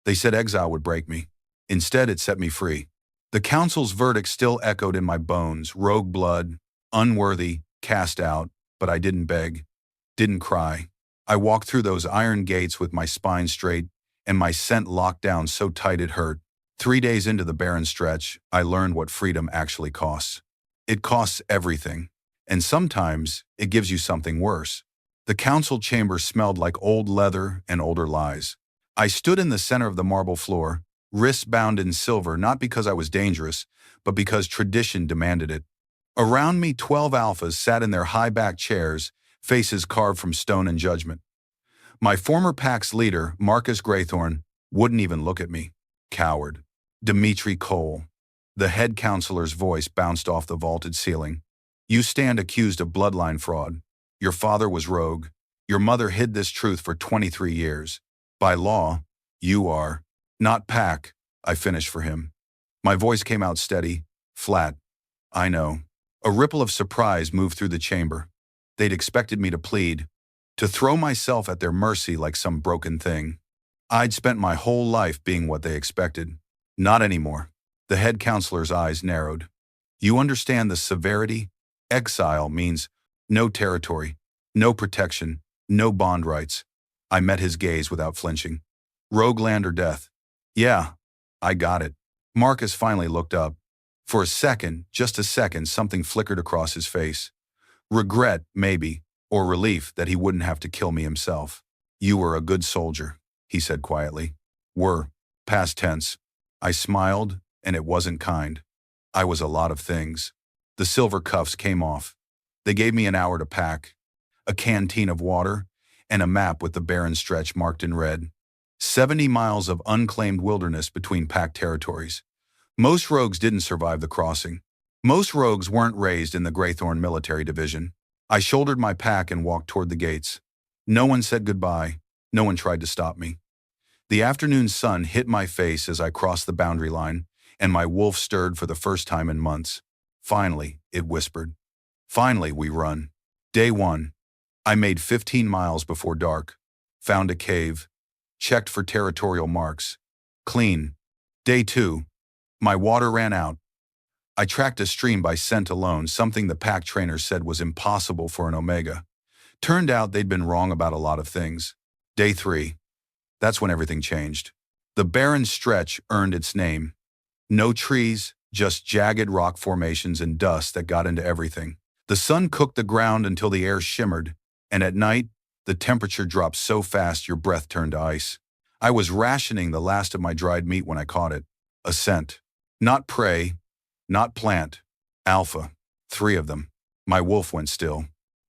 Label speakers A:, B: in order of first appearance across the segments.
A: They said exile would break me. Instead, it set me free. The council's verdict still echoed in my bones: rogue blood, unworthy, cast out, but I didn't beg, didn't cry. I walked through those iron gates with my spine straight and my scent locked down so tight it hurt. 3 days into the Barren Stretch, I learned what freedom actually costs. It costs everything, and sometimes it gives you something worse. The council chamber smelled like old leather and older lies. I stood in the center of the marble floor, wrists bound in silver, not because I was dangerous, but because tradition demanded it. Around me, 12 alphas sat in their high-backed chairs, faces carved from stone and judgment. My former pack's leader, Marcus Graythorn, wouldn't even look at me. Coward. Dimitri Cole. The head counselor's voice bounced off the vaulted ceiling. You stand accused of bloodline fraud. Your father was rogue. Your mother hid this truth for 23 years. By law, you are. Not pack, I finished for him. My voice came out steady, flat. I know. A ripple of surprise moved through the chamber. They'd expected me to plead, to throw myself at their mercy like some broken thing. I'd spent my whole life being what they expected. Not anymore. The head counselor's eyes narrowed. You understand the severity? Exile means no territory, no protection, no bond rights. I met his gaze without flinching. Rogue land or death? Yeah, I got it. Marcus finally looked up. For a second, just a second, something flickered across his face. Regret, maybe, or relief that he wouldn't have to kill me himself. You were a good soldier, he said quietly. Were, past tense. I smiled, and it wasn't kind. I was a lot of things. The silver cuffs came off. They gave me an hour to pack, a canteen of water, and a map with the Barren Stretch marked in red. 70 miles of unclaimed wilderness between packed territories. Most rogues didn't survive the crossing. Most rogues weren't raised in the Graythorn military division. I shouldered my pack and walked toward the gates. No one said goodbye. No one tried to stop me. The afternoon sun hit my face as I crossed the boundary line, and my wolf stirred for the first time in months. Finally, it whispered. Finally, we run. Day 1. I made 15 miles before dark. Found a cave. Checked for territorial marks. Clean. Day 2. My water ran out. I tracked a stream by scent alone, something the pack trainer said was impossible for an Omega. Turned out they'd been wrong about a lot of things. Day 3. That's when everything changed. The Barren Stretch earned its name. No trees, just jagged rock formations and dust that got into everything. The sun cooked the ground until the air shimmered, and at night, the temperature dropped so fast your breath turned to ice. I was rationing the last of my dried meat when I caught it. A scent. Not prey, not plant. Alpha. 3 of them. My wolf went still.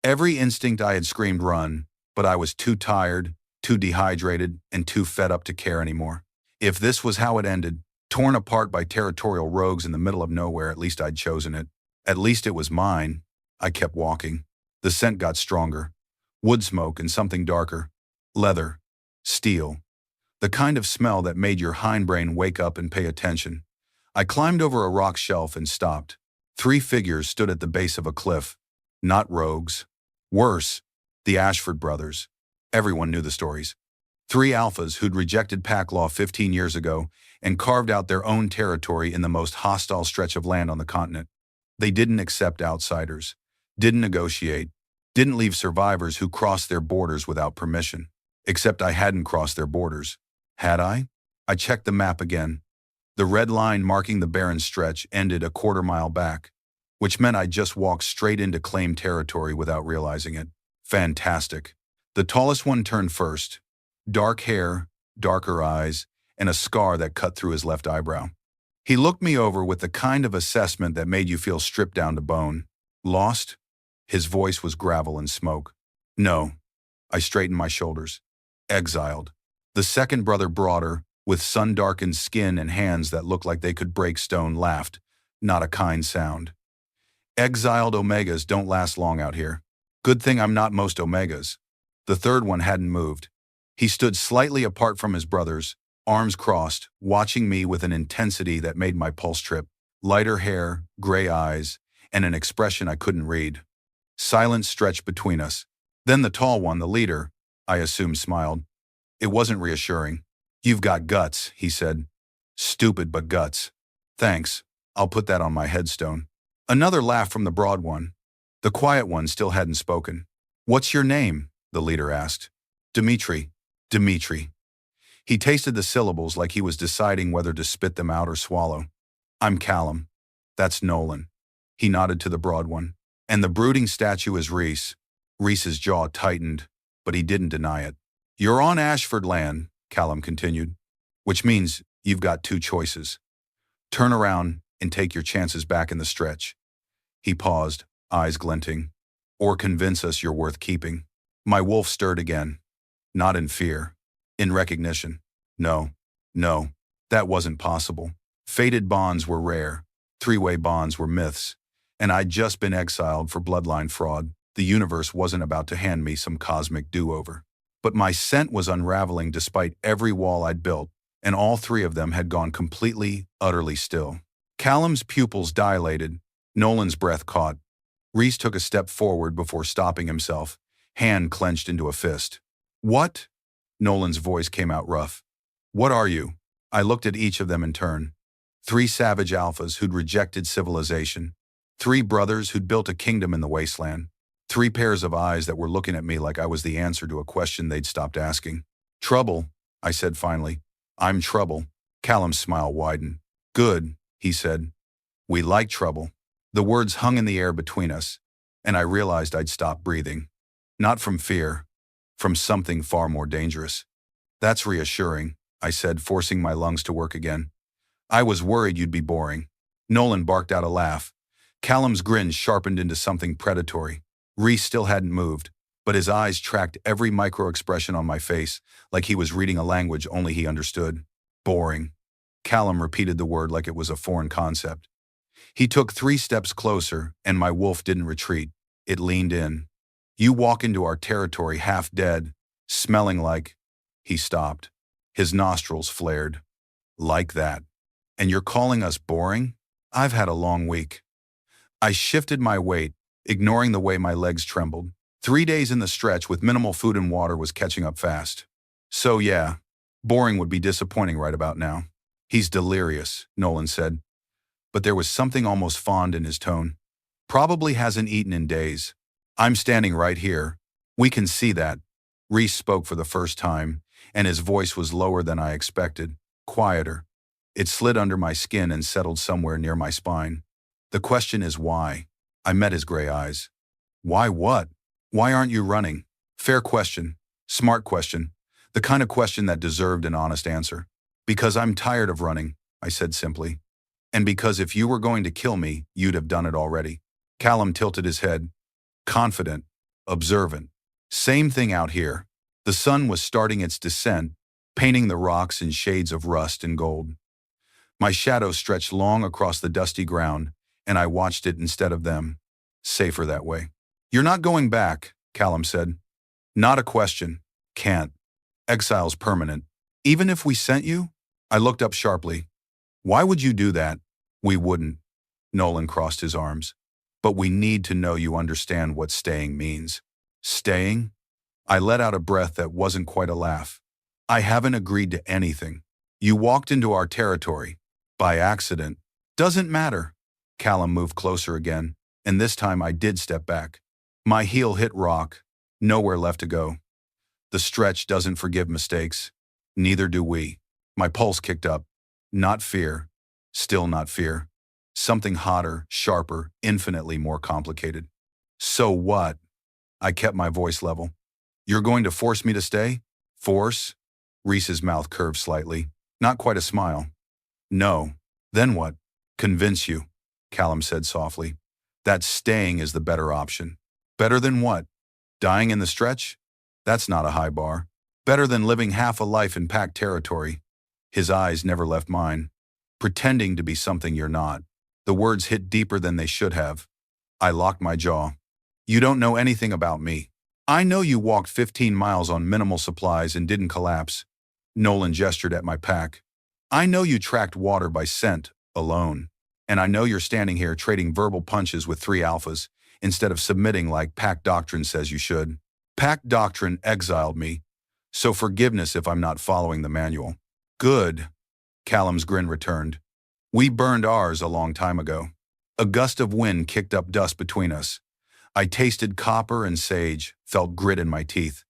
A: Every instinct I had screamed run, but I was too tired, too dehydrated, and too fed up to care anymore. If this was how it ended, torn apart by territorial rogues in the middle of nowhere, at least I'd chosen it. At least it was mine. I kept walking. The scent got stronger. Wood smoke and something darker. Leather. Steel. The kind of smell that made your hindbrain wake up and pay attention. I climbed over a rock shelf and stopped. 3 figures stood at the base of a cliff. Not rogues. Worse, the Ashford brothers. Everyone knew the stories. 3 alphas who'd rejected pack law 15 years ago and carved out their own territory in the most hostile stretch of land on the continent. They didn't accept outsiders, didn't negotiate, didn't leave survivors who crossed their borders without permission. Except I hadn't crossed their borders. Had I? I checked the map again. The red line marking the Barren Stretch ended a quarter-mile back, which meant I'd just walked straight into claimed territory without realizing it. Fantastic. The tallest one turned first. Dark hair, darker eyes, and a scar that cut through his left eyebrow. He looked me over with the kind of assessment that made you feel stripped down to bone. Lost? His voice was gravel and smoke. No. I straightened my shoulders. Exiled. The second brother, broader, with sun-darkened skin and hands that looked like they could break stone, laughed. Not a kind sound. Exiled Omegas don't last long out here. Good thing I'm not most Omegas. The third one hadn't moved. He stood slightly apart from his brothers, arms crossed, watching me with an intensity that made my pulse trip. Lighter hair, gray eyes, and an expression I couldn't read. Silence stretched between us. Then the tall one, the leader, I assumed, smiled. It wasn't reassuring. You've got guts, he said. Stupid but guts. Thanks. I'll put that on my headstone. Another laugh from the broad one. The quiet one still hadn't spoken. What's your name? The leader asked. Dimitri. Dimitri. He tasted the syllables like he was deciding whether to spit them out or swallow. I'm Callum. That's Nolan. He nodded to the broad one. And the brooding statue is Rhys. Rhys's jaw tightened, but he didn't deny it. You're on Ashford land, Callum continued, which means you've got two choices. Turn around and take your chances back in the stretch. He paused, eyes glinting. Or convince us you're worth keeping. My wolf stirred again. Not in fear. In recognition. No. That wasn't possible. Fated bonds were rare. Three-way bonds were myths. And I'd just been exiled for bloodline fraud. The universe wasn't about to hand me some cosmic do-over. But my scent was unraveling despite every wall I'd built, and all three of them had gone completely, utterly still. Callum's pupils dilated. Nolan's breath caught. Rhys took a step forward before stopping himself, hand clenched into a fist. What? Nolan's voice came out rough. What are you? I looked at each of them in turn. Three savage alphas who'd rejected civilization. Three brothers who'd built a kingdom in the wasteland. Three pairs of eyes that were looking at me like I was the answer to a question they'd stopped asking. Trouble, I said finally. I'm trouble. Callum's smile widened. Good, he said. We like trouble. The words hung in the air between us, and I realized I'd stopped breathing. Not from fear, from something far more dangerous. That's reassuring, I said, forcing my lungs to work again. I was worried you'd be boring. Nolan barked out a laugh. Callum's grin sharpened into something predatory. Rhys still hadn't moved, but his eyes tracked every micro-expression on my face like he was reading a language only he understood. Boring. Callum repeated the word like it was a foreign concept. He took 3 steps closer, and my wolf didn't retreat. It leaned in. You walk into our territory half dead, smelling like... He stopped. His nostrils flared. Like that. And you're calling us boring? I've had a long week. I shifted my weight, ignoring the way my legs trembled. 3 days in the stretch with minimal food and water was catching up fast. So yeah, boring would be disappointing right about now. He's delirious, Nolan said. But there was something almost fond in his tone. Probably hasn't eaten in days. I'm standing right here. We can see that. Rhys spoke for the first time, and his voice was lower than I expected, quieter. It slid under my skin and settled somewhere near my spine. The question is why? I met his gray eyes. Why what? Why aren't you running? Fair question. Smart question. The kind of question that deserved an honest answer. Because I'm tired of running, I said simply. And because if you were going to kill me, you'd have done it already. Callum tilted his head. Confident. Observant. Same thing out here. The sun was starting its descent, painting the rocks in shades of rust and gold. My shadow stretched long across the dusty ground, and I watched it instead of them. Safer that way. You're not going back, Callum said. Not a question. Can't. Exile's permanent. Even if we sent you? I looked up sharply. Why would you do that? We wouldn't. Nolan crossed his arms. But we need to know you understand what staying means. Staying? I let out a breath that wasn't quite a laugh. I haven't agreed to anything. You walked into our territory. By accident. Doesn't matter. Callum moved closer again, and this time I did step back. My heel hit rock. Nowhere left to go. The stretch doesn't forgive mistakes. Neither do we. My pulse kicked up. Not fear. Still not fear. Something hotter, sharper, infinitely more complicated. So what? I kept my voice level. You're going to force me to stay? Force? Rhys's mouth curved slightly. Not quite a smile. No. Then what? Convince you, Callum said softly. That staying is the better option. Better than what? Dying in the stretch? That's not a high bar. Better than living half a life in packed territory. His eyes never left mine. Pretending to be something you're not. The words hit deeper than they should have. I locked my jaw. You don't know anything about me. I know you walked 15 miles on minimal supplies and didn't collapse. Nolan gestured at my pack. I know you tracked water by scent, alone. And I know you're standing here trading verbal punches with 3 alphas, instead of submitting like pack doctrine says you should. Pack doctrine exiled me, so forgiveness if I'm not following the manual. Good. Callum's grin returned. We burned ours a long time ago. A gust of wind kicked up dust between us. I tasted copper and sage, felt grit in my teeth.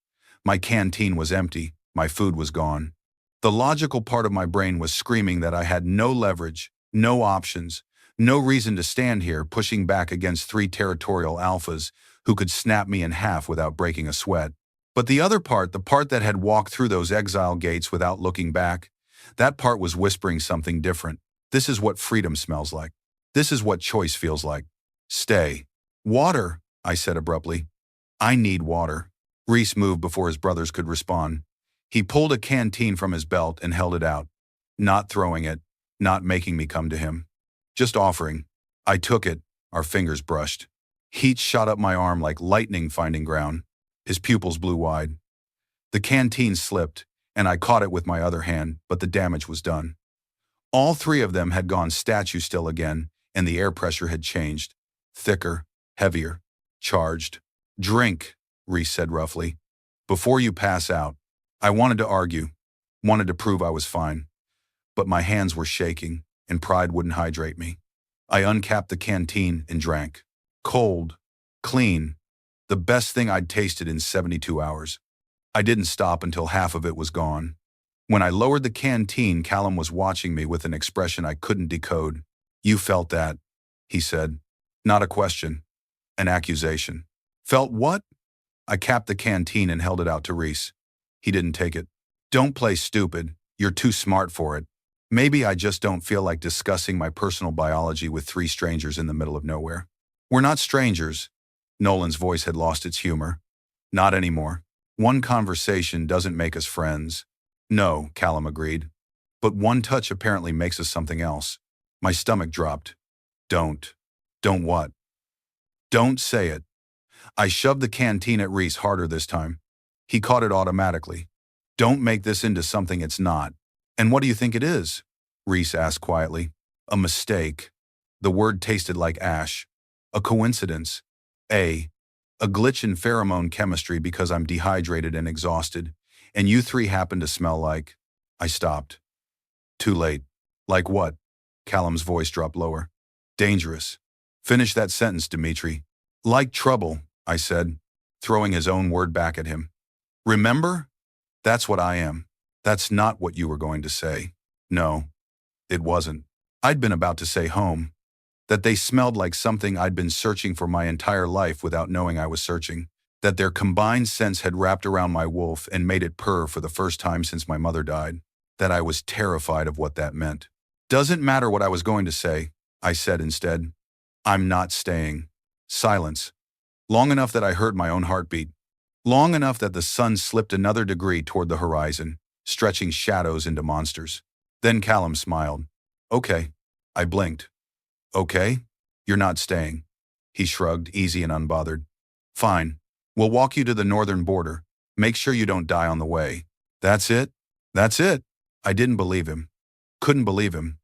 A: My canteen was empty, my food was gone. The logical part of my brain was screaming that I had no leverage, no options, no reason to stand here pushing back against 3 territorial alphas who could snap me in half without breaking a sweat. But the other part, the part that had walked through those exile gates without looking back, that part was whispering something different. This is what freedom smells like. This is what choice feels like. Stay. Water, I said abruptly. I need water. Rhys moved before his brothers could respond. He pulled a canteen from his belt and held it out. Not throwing it, not making me come to him. Just offering. I took it, our fingers brushed. Heat shot up my arm like lightning finding ground. His pupils blew wide. The canteen slipped, and I caught it with my other hand, but the damage was done. All 3 of them had gone statue still again, and the air pressure had changed. Thicker, heavier, charged. Drink, Rhys said roughly. Before you pass out. I wanted to argue, wanted to prove I was fine. But my hands were shaking, and pride wouldn't hydrate me. I uncapped the canteen and drank. Cold, clean, the best thing I'd tasted in 72 hours. I didn't stop until half of it was gone. When I lowered the canteen, Callum was watching me with an expression I couldn't decode. You felt that, he said. Not a question, an accusation. Felt what? I capped the canteen and held it out to Rhys. He didn't take it. Don't play stupid, you're too smart for it. Maybe I just don't feel like discussing my personal biology with 3 strangers in the middle of nowhere. We're not strangers. Nolan's voice had lost its humor. Not anymore. One conversation doesn't make us friends. No, Callum agreed. But one touch apparently makes us something else. My stomach dropped. Don't. Don't what? Don't say it. I shoved the canteen at Rhys harder this time. He caught it automatically. Don't make this into something it's not. And what do you think it is? Rhys asked quietly. A mistake. The word tasted like ash. A coincidence. A glitch in pheromone chemistry because I'm dehydrated and exhausted, and you 3 happen to smell like... I stopped. Too late. Like what? Callum's voice dropped lower. Dangerous. Finish that sentence, Dimitri. Like trouble, I said, throwing his own word back at him. Remember? That's what I am. That's not what you were going to say. No, it wasn't. I'd been about to say home. That they smelled like something I'd been searching for my entire life without knowing I was searching. That their combined scents had wrapped around my wolf and made it purr for the first time since my mother died. That I was terrified of what that meant. Doesn't matter what I was going to say, I said instead. I'm not staying. Silence. Long enough that I heard my own heartbeat. Long enough that the sun slipped another degree toward the horizon, stretching shadows into monsters. Then Callum smiled. Okay. I blinked. Okay? You're not staying. He shrugged, easy and unbothered. Fine. We'll walk you to the northern border. Make sure you don't die on the way. That's it? That's it. I didn't believe him. Couldn't believe him.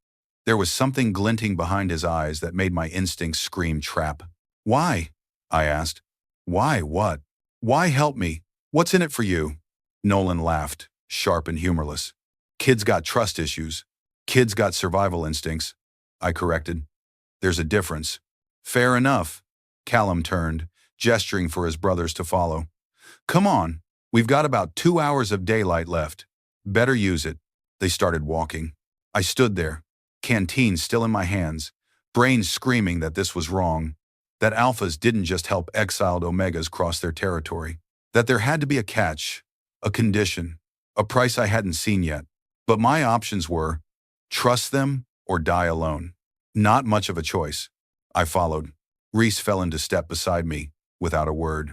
A: There was something glinting behind his eyes that made my instincts scream trap. Why? I asked. Why what? Why help me? What's in it for you? Nolan laughed, sharp and humorless. Kids got trust issues. Kids got survival instincts. I corrected. There's a difference. Fair enough. Callum turned, gesturing for his brothers to follow. Come on, we've got about 2 hours of daylight left. Better use it. They started walking. I stood there, canteen still in my hands, brain screaming that this was wrong, that alphas didn't just help exiled omegas cross their territory, that there had to be a catch, a condition, a price I hadn't seen yet. But my options were, trust them or die alone. Not much of a choice. I followed. Rhys fell into step beside me, without a word.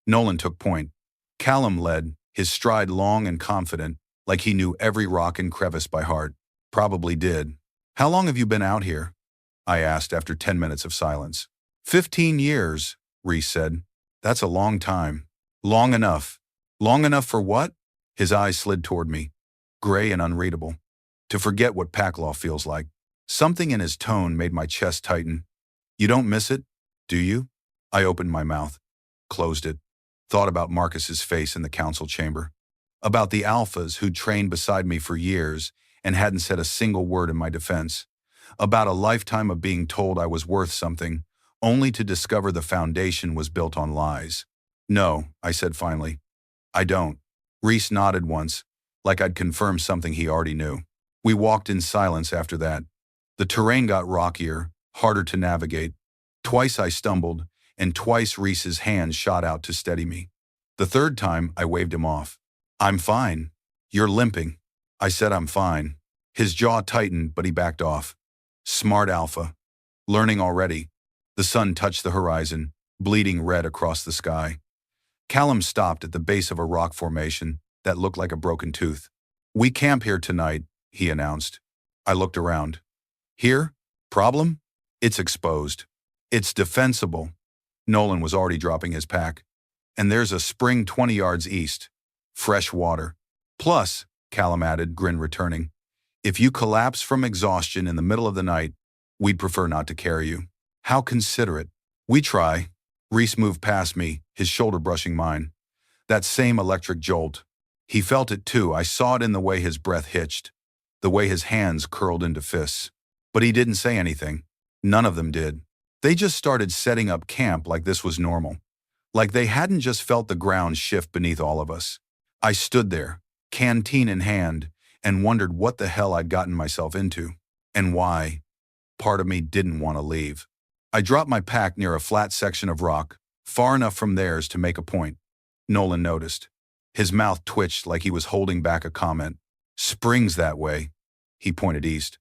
A: Nolan took point. Callum led, his stride long and confident, like he knew every rock and crevice by heart. Probably did. How long have you been out here? I asked after 10 minutes of silence. 15 years, Rhys said. That's a long time. Long enough. Long enough for what? His eyes slid toward me, gray and unreadable. To forget what pack law feels like. Something in his tone made my chest tighten. You don't miss it, do you? I opened my mouth, closed it, thought about Marcus's face in the council chamber, about the alphas who'd trained beside me for years and hadn't said a single word in my defense. About a lifetime of being told I was worth something, only to discover the foundation was built on lies. "No," I said finally. "I don't." Rhys nodded once, like I'd confirmed something he already knew. We walked in silence after that. The terrain got rockier, harder to navigate. Twice I stumbled, and twice Rhys's hand shot out to steady me. The third time, I waved him off. "I'm fine." "You're limping." I said I'm fine. His jaw tightened, but he backed off. Smart alpha. Learning already. The sun touched the horizon, bleeding red across the sky. Callum stopped at the base of a rock formation that looked like a broken tooth. "We camp here tonight," he announced. I looked around. "Here? Problem? It's exposed. It's defensible." Nolan was already dropping his pack. "And there's a spring 20 yards east. Fresh water. Plus," Callum added, grin returning, "if you collapse from exhaustion in the middle of the night, we'd prefer not to carry you." How considerate. "We try." Rhys moved past me, his shoulder brushing mine. That same electric jolt. He felt it too. I saw it in the way his breath hitched, the way his hands curled into fists. But he didn't say anything. None of them did. They just started setting up camp like this was normal. Like they hadn't just felt the ground shift beneath all of us. I stood there, canteen in hand, and wondered what the hell I'd gotten myself into. And why. Part of me didn't want to leave. I dropped my pack near a flat section of rock, far enough from theirs to make a point. Nolan noticed. His mouth twitched like he was holding back a comment. "Spring's that way." He pointed east.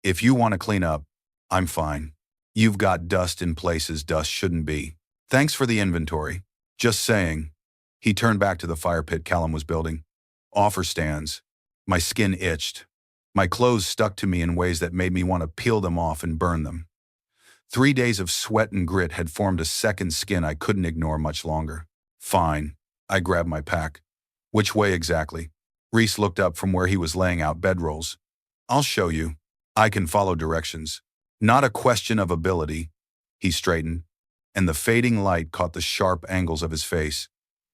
A: "If you want to clean up, I'm fine. You've got dust in places dust shouldn't be. Thanks for the inventory. Just saying." He turned back to the fire pit Callum was building. "Offer stands." My skin itched. My clothes stuck to me in ways that made me want to peel them off and burn them. 3 days of sweat and grit had formed a second skin I couldn't ignore much longer. "Fine." I grabbed my pack. "Which way exactly?" Rhys looked up from where he was laying out bedrolls. "I'll show you. I can follow directions. Not a question of ability." He straightened, and the fading light caught the sharp angles of his face.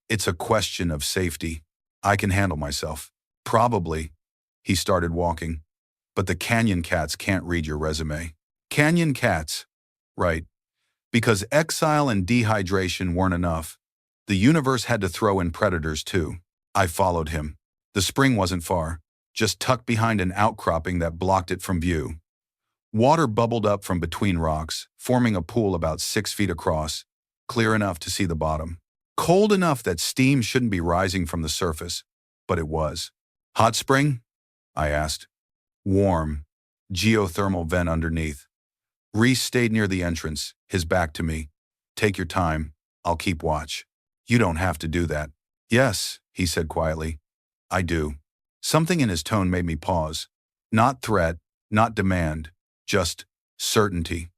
A: "It's a question of safety. I can handle myself." "Probably." He started walking. "But the canyon cats can't read your resume." "Canyon cats?" "Right. Because exile and dehydration weren't enough. The universe had to throw in predators too." I followed him. The spring wasn't far, just tucked behind an outcropping that blocked it from view. Water bubbled up from between rocks, forming a pool about 6 feet across, clear enough to see the bottom. Cold enough that steam shouldn't be rising from the surface, but it was. "Hot spring?" I asked. "Warm. Geothermal vent underneath." Rhys stayed near the entrance, his back to me. "Take your time. I'll keep watch." "You don't have to do that." "Yes," he said quietly. "I do." Something in his tone made me pause. Not threat, not demand, just certainty.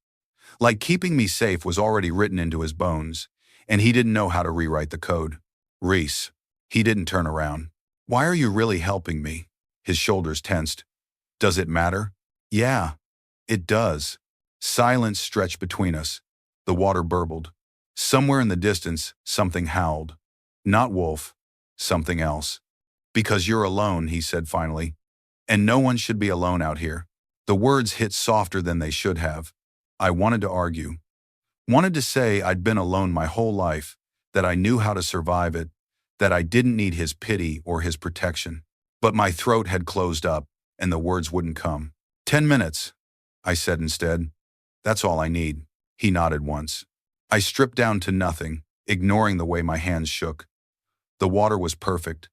A: Like keeping me safe was already written into his bones, and he didn't know how to rewrite the code. "Rhys." He didn't turn around. "Why are you really helping me?" His shoulders tensed. "Does it matter?" "Yeah, it does." Silence stretched between us. The water burbled. Somewhere in the distance, something howled. Not wolf, something else. "Because you're alone," he said finally. "And no one should be alone out here." The words hit softer than they should have. I wanted to argue. Wanted to say I'd been alone my whole life, that I knew how to survive it, that I didn't need his pity or his protection. But my throat had closed up, and the words wouldn't come. 10 minutes, I said instead. "That's all I need." He nodded once. I stripped down to nothing, ignoring the way my hands shook. The water was perfect,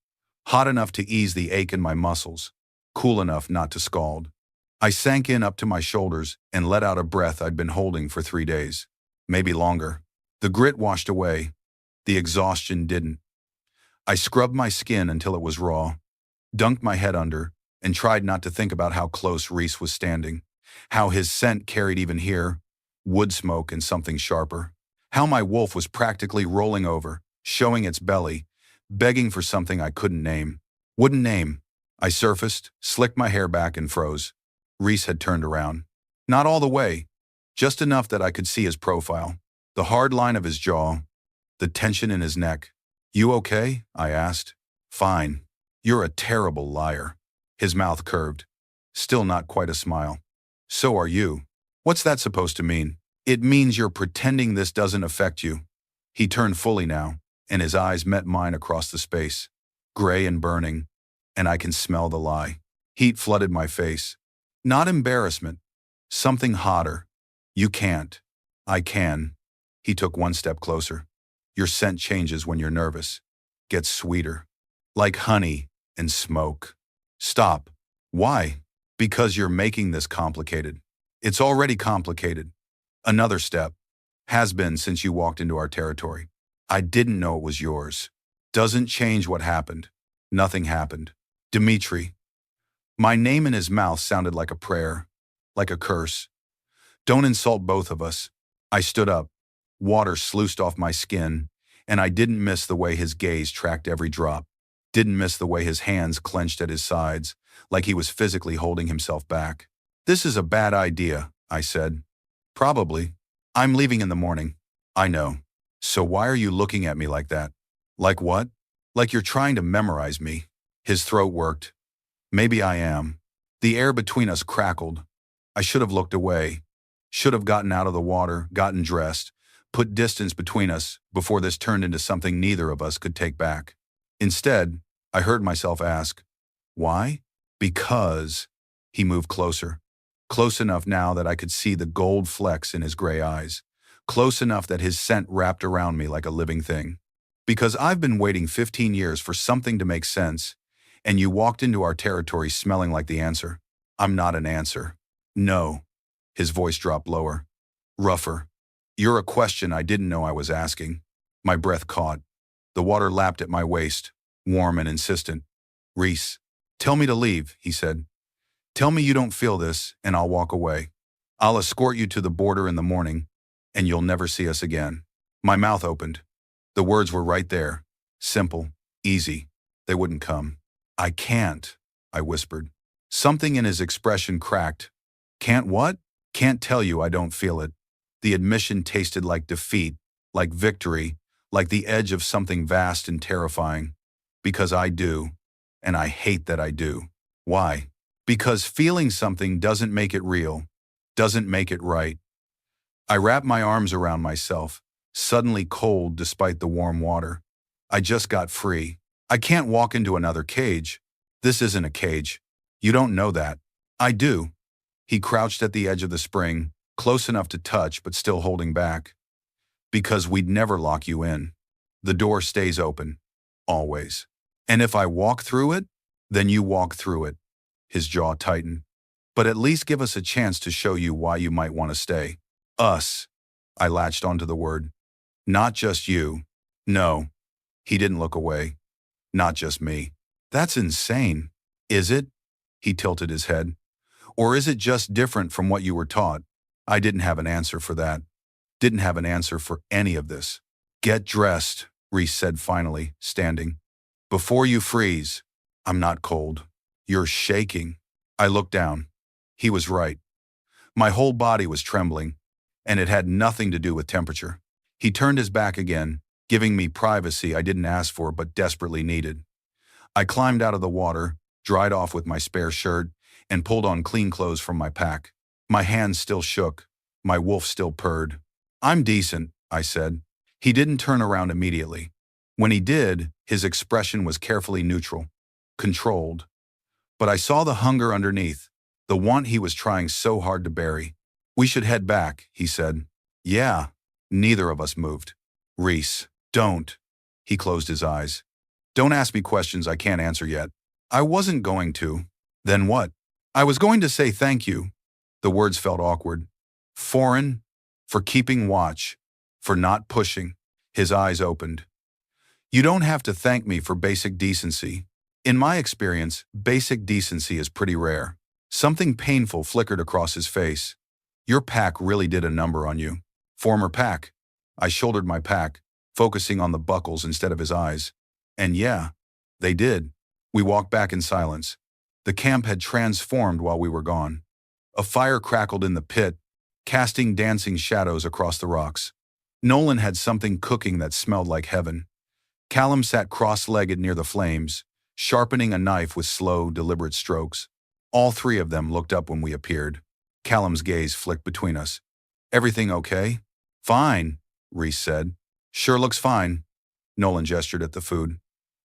A: hot enough to ease the ache in my muscles, cool enough not to scald. I sank in up to my shoulders and let out a breath I'd been holding for 3 days. Maybe longer. The grit washed away. The exhaustion didn't. I scrubbed my skin until it was raw, dunked my head under, and tried not to think about how close Rhys was standing, how his scent carried even here, wood smoke and something sharper, how my wolf was practically rolling over, showing its belly, begging for something I couldn't name. Wouldn't name. I surfaced, slicked my hair back and froze. Rhys had turned around. Not all the way, just enough that I could see his profile, the hard line of his jaw, the tension in his neck. "You okay?" I asked. "Fine." "You're a terrible liar." His mouth curved. Still not quite a smile. So are you. What's that supposed to mean? It means you're pretending this doesn't affect you. He turned fully now, and his eyes met mine across the space, gray and burning, and I can smell the lie. Heat flooded my face. Not embarrassment. Something hotter. You can't. I can. He took one step closer. Your scent changes when you're nervous. Gets sweeter. Like honey and smoke. Stop. Why? Because you're making this complicated. It's already complicated. Another step. Has been since you walked into our territory. I didn't know it was yours. Doesn't change what happened. Nothing happened. Dimitri. My name in his mouth sounded like a prayer. Like a curse. Don't insult both of us. I stood up. Water sluiced off my skin, and I didn't miss the way his gaze tracked every drop. Didn't miss the way his hands clenched at his sides, like he was physically holding himself back. This is a bad idea, I said. Probably. I'm leaving in the morning. I know. So why are you looking at me like that? Like what? Like you're trying to memorize me. His throat worked. Maybe I am. The air between us crackled. I should have looked away. Should have gotten out of the water, gotten dressed, put distance between us before this turned into something neither of us could take back. Instead, I heard myself ask, why? Because. He moved closer. Close enough now that I could see the gold flecks in his gray eyes. Close enough that his scent wrapped around me like a living thing. Because I've been waiting 15 years for something to make sense, and you walked into our territory smelling like the answer. I'm not an answer. No. His voice dropped lower. Rougher. You're a question I didn't know I was asking. My breath caught. The water lapped at my waist, warm and insistent. Rhys. Tell me to leave, he said. Tell me you don't feel this, and I'll walk away. I'll escort you to the border in the morning, and you'll never see us again. My mouth opened. The words were right there. Simple. Easy. They wouldn't come. I can't, I whispered. Something in his expression cracked. Can't what? Can't tell you I don't feel it. The admission tasted like defeat, like victory, like the edge of something vast and terrifying. Because I do, and I hate that I do. Why? Because feeling something doesn't make it real, doesn't make it right. I wrapped my arms around myself, suddenly cold despite the warm water. I just got free. I can't walk into another cage. This isn't a cage. You don't know that. I do. He crouched at the edge of the spring, close enough to touch but still holding back. Because we'd never lock you in. The door stays open. Always. And if I walk through it, then you walk through it. His jaw tightened. But at least give us a chance to show you why you might want to stay. Us. I latched onto the word. Not just you. No. He didn't look away. Not just me. That's insane. Is it? He tilted his head. Or is it just different from what you were taught? I didn't have an answer for that. Didn't have an answer for any of this. Get dressed, Rhys said finally, standing. Before you freeze. I'm not cold. You're shaking. I looked down. He was right. My whole body was trembling, and it had nothing to do with temperature. He turned his back again, giving me privacy I didn't ask for but desperately needed. I climbed out of the water, dried off with my spare shirt, and pulled on clean clothes from my pack. My hands still shook. My wolf still purred. I'm decent, I said. He didn't turn around immediately. When he did, his expression was carefully neutral, controlled. But I saw the hunger underneath, the want he was trying so hard to bury. We should head back, he said. Yeah. Neither of us moved. Rhys, don't. He closed his eyes. Don't ask me questions I can't answer yet. I wasn't going to. Then what? I was going to say thank you. The words felt awkward. Foreign, for keeping watch, for not pushing. His eyes opened. You don't have to thank me for basic decency. In my experience, basic decency is pretty rare. Something painful flickered across his face. Your pack really did a number on you. Former pack. I shouldered my pack, focusing on the buckles instead of his eyes. And yeah, they did. We walked back in silence. The camp had transformed while we were gone. A fire crackled in the pit, casting dancing shadows across the rocks. Nolan had something cooking that smelled like heaven. Callum sat cross-legged near the flames, sharpening a knife with slow, deliberate strokes. All three of them looked up when we appeared. Callum's gaze flicked between us. Everything okay? Fine, Rhys said. Sure looks fine. Nolan gestured at the food.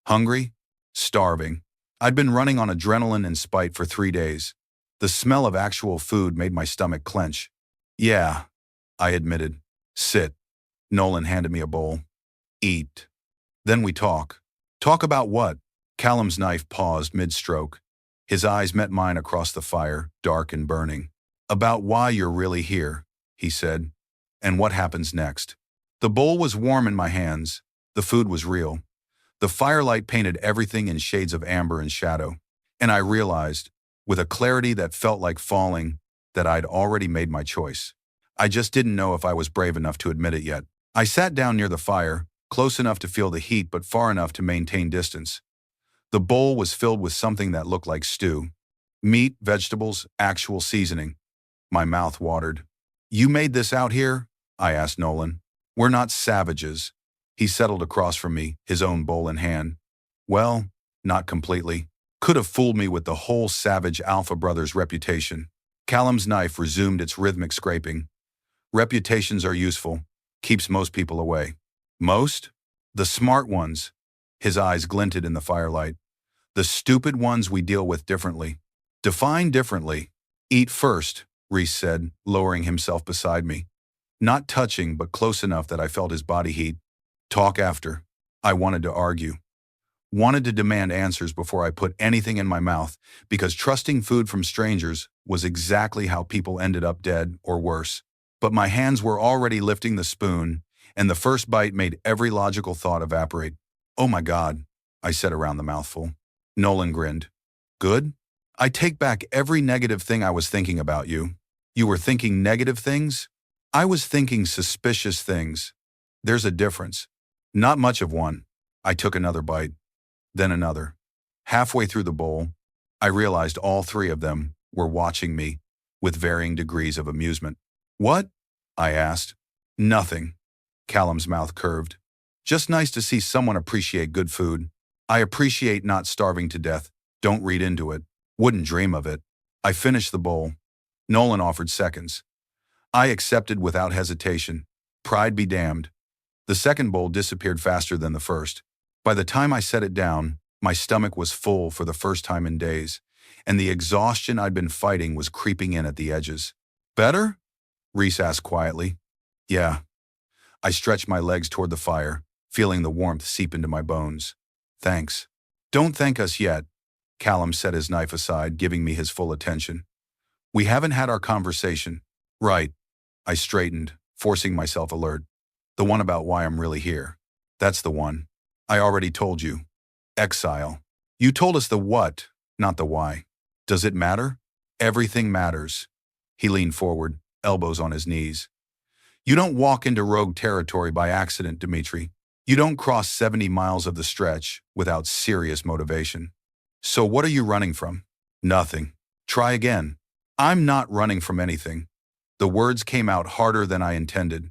A: Hungry? Starving. I'd been running on adrenaline and spite for 3 days. The smell of actual food made my stomach clench. Yeah, I admitted. Sit. Nolan handed me a bowl. Eat. Then we talk. Talk about what? Callum's knife paused mid-stroke. His eyes met mine across the fire, dark and burning. About why you're really here, he said. And what happens next. The bowl was warm in my hands. The food was real. The firelight painted everything in shades of amber and shadow. And I realized, with a clarity that felt like falling, that I'd already made my choice. I just didn't know if I was brave enough to admit it yet. I sat down near the fire, close enough to feel the heat but far enough to maintain distance. The bowl was filled with something that looked like stew. Meat, vegetables, actual seasoning. My mouth watered. You made this out here? I asked Nolan. We're not savages. He settled across from me, his own bowl in hand. Well, not completely. Could have fooled me with the whole savage Alpha Brothers reputation. Callum's knife resumed its rhythmic scraping. Reputations are useful. Keeps most people away. Most? The smart ones. His eyes glinted in the firelight. The stupid ones we deal with differently. Define differently. Eat first, Rhys said, lowering himself beside me. Not touching, but close enough that I felt his body heat. Talk after. I wanted to argue. Wanted to demand answers before I put anything in my mouth, because trusting food from strangers was exactly how people ended up dead or worse. But my hands were already lifting the spoon, and the first bite made every logical thought evaporate. Oh my God, I said around the mouthful. Nolan grinned. Good? I take back every negative thing I was thinking about you. You were thinking negative things? I was thinking suspicious things. There's a difference. Not much of one. I took another bite. Then another. Halfway through the bowl, I realized all three of them were watching me with varying degrees of amusement. What? I asked. Nothing. Callum's mouth curved. Just nice to see someone appreciate good food. I appreciate not starving to death. Don't read into it. Wouldn't dream of it. I finished the bowl. Nolan offered seconds. I accepted without hesitation. Pride be damned. The second bowl disappeared faster than the first. By the time I set it down, my stomach was full for the first time in days, and the exhaustion I'd been fighting was creeping in at the edges. Better? Rhys asked quietly. Yeah. I stretched my legs toward the fire, feeling the warmth seep into my bones. Thanks. Don't thank us yet. Callum set his knife aside, giving me his full attention. We haven't had our conversation. Right. I straightened, forcing myself alert. The one about why I'm really here. That's the one. I already told you. Exile. You told us the what, not the why. Does it matter? Everything matters. He leaned forward, elbows on his knees. You don't walk into rogue territory by accident, Dimitri. You don't cross 70 miles of the stretch without serious motivation. So what are you running from? Nothing. Try again. I'm not running from anything. The words came out harder than I intended.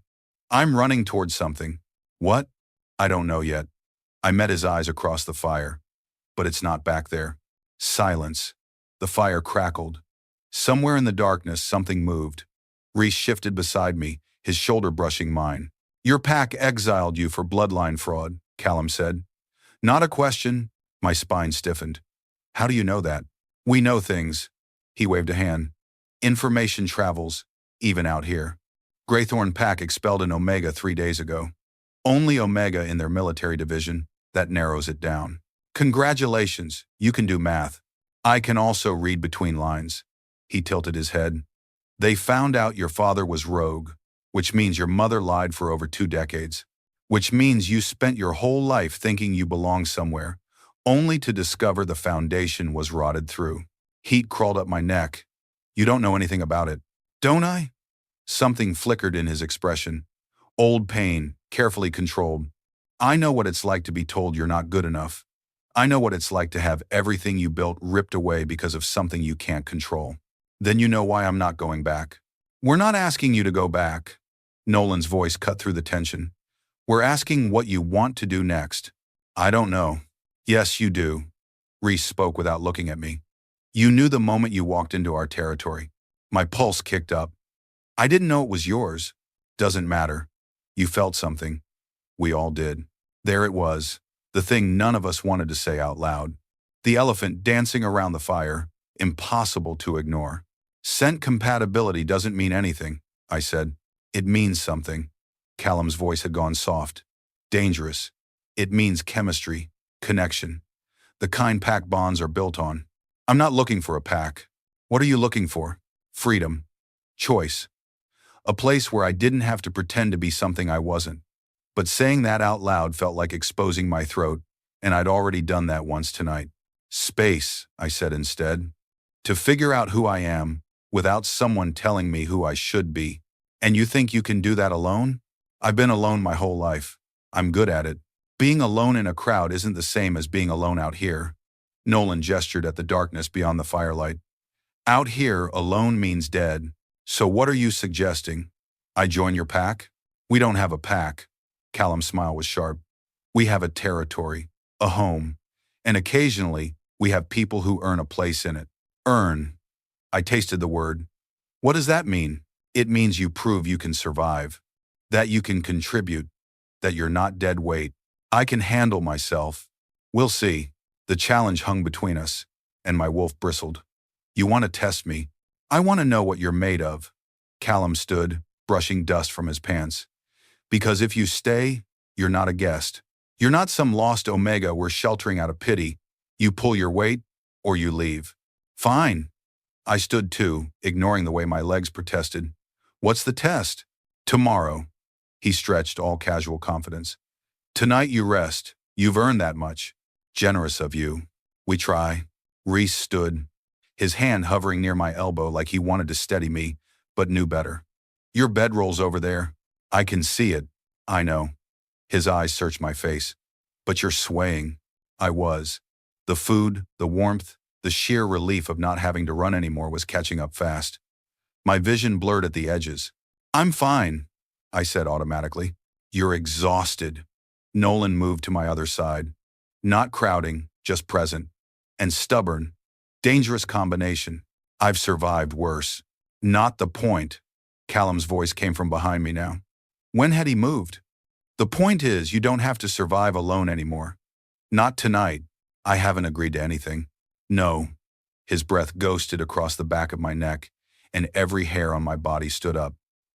A: I'm running towards something. What? I don't know yet. I met his eyes across the fire. But it's not back there. Silence. The fire crackled. Somewhere in the darkness, something moved. Rhys shifted beside me, his shoulder brushing mine. Your pack exiled you for bloodline fraud, Callum said. Not a question. My spine stiffened. How do you know that? We know things. He waved a hand. Information travels, even out here. Greythorn Pack expelled an Omega 3 days ago. Only Omega in their military division. That narrows it down. Congratulations, you can do math. I can also read between lines. He tilted his head. They found out your father was rogue, which means your mother lied for over 2 decades, which means you spent your whole life thinking you belonged somewhere, only to discover the foundation was rotted through. Heat crawled up my neck. You don't know anything about it. Don't I? Something flickered in his expression. Old pain, carefully controlled. I know what it's like to be told you're not good enough. I know what it's like to have everything you built ripped away because of something you can't control. Then you know why I'm not going back. We're not asking you to go back. Nolan's voice cut through the tension. We're asking what you want to do next. I don't know. Yes, you do. Rhys spoke without looking at me. You knew the moment you walked into our territory. My pulse kicked up. I didn't know it was yours. Doesn't matter. You felt something. We all did. There it was, the thing none of us wanted to say out loud. The elephant dancing around the fire, impossible to ignore. Scent compatibility doesn't mean anything, I said. It means something. Callum's voice had gone soft. Dangerous. It means chemistry, connection. The kind pack bonds are built on. I'm not looking for a pack. What are you looking for? Freedom. Choice. A place where I didn't have to pretend to be something I wasn't. But saying that out loud felt like exposing my throat, and I'd already done that once tonight. Space, I said instead. To figure out who I am, without someone telling me who I should be. And you think you can do that alone? I've been alone my whole life. I'm good at it. Being alone in a crowd isn't the same as being alone out here. Nolan gestured at the darkness beyond the firelight. Out here, alone means dead. So what are you suggesting? I join your pack? We don't have a pack. Callum's smile was sharp. We have a territory, a home, and occasionally we have people who earn a place in it. Earn. I tasted the word. What does that mean? It means you prove you can survive, that you can contribute, that you're not dead weight. I can handle myself. We'll see. The challenge hung between us, and my wolf bristled. You want to test me? I want to know what you're made of. Callum stood, brushing dust from his pants. Because if you stay, you're not a guest. You're not some lost omega we're sheltering out of pity. You pull your weight, or you leave. Fine. I stood too, ignoring the way my legs protested. What's the test? Tomorrow. He stretched, all casual confidence. Tonight you rest. You've earned that much. Generous of you. We try. Rhys stood, his hand hovering near my elbow like he wanted to steady me, but knew better. Your bedroll's over there. I can see it. I know. His eyes searched my face. But you're swaying. I was. The food, the warmth, the sheer relief of not having to run anymore was catching up fast. My vision blurred at the edges. I'm fine, I said automatically. You're exhausted. Nolan moved to my other side. Not crowding, just present. And stubborn. Dangerous combination. I've survived worse. Not the point. Callum's voice came from behind me now. When had he moved? The point is, you don't have to survive alone anymore. Not tonight. I haven't agreed to anything. No. His breath ghosted across the back of my neck, and every hair on my body stood up.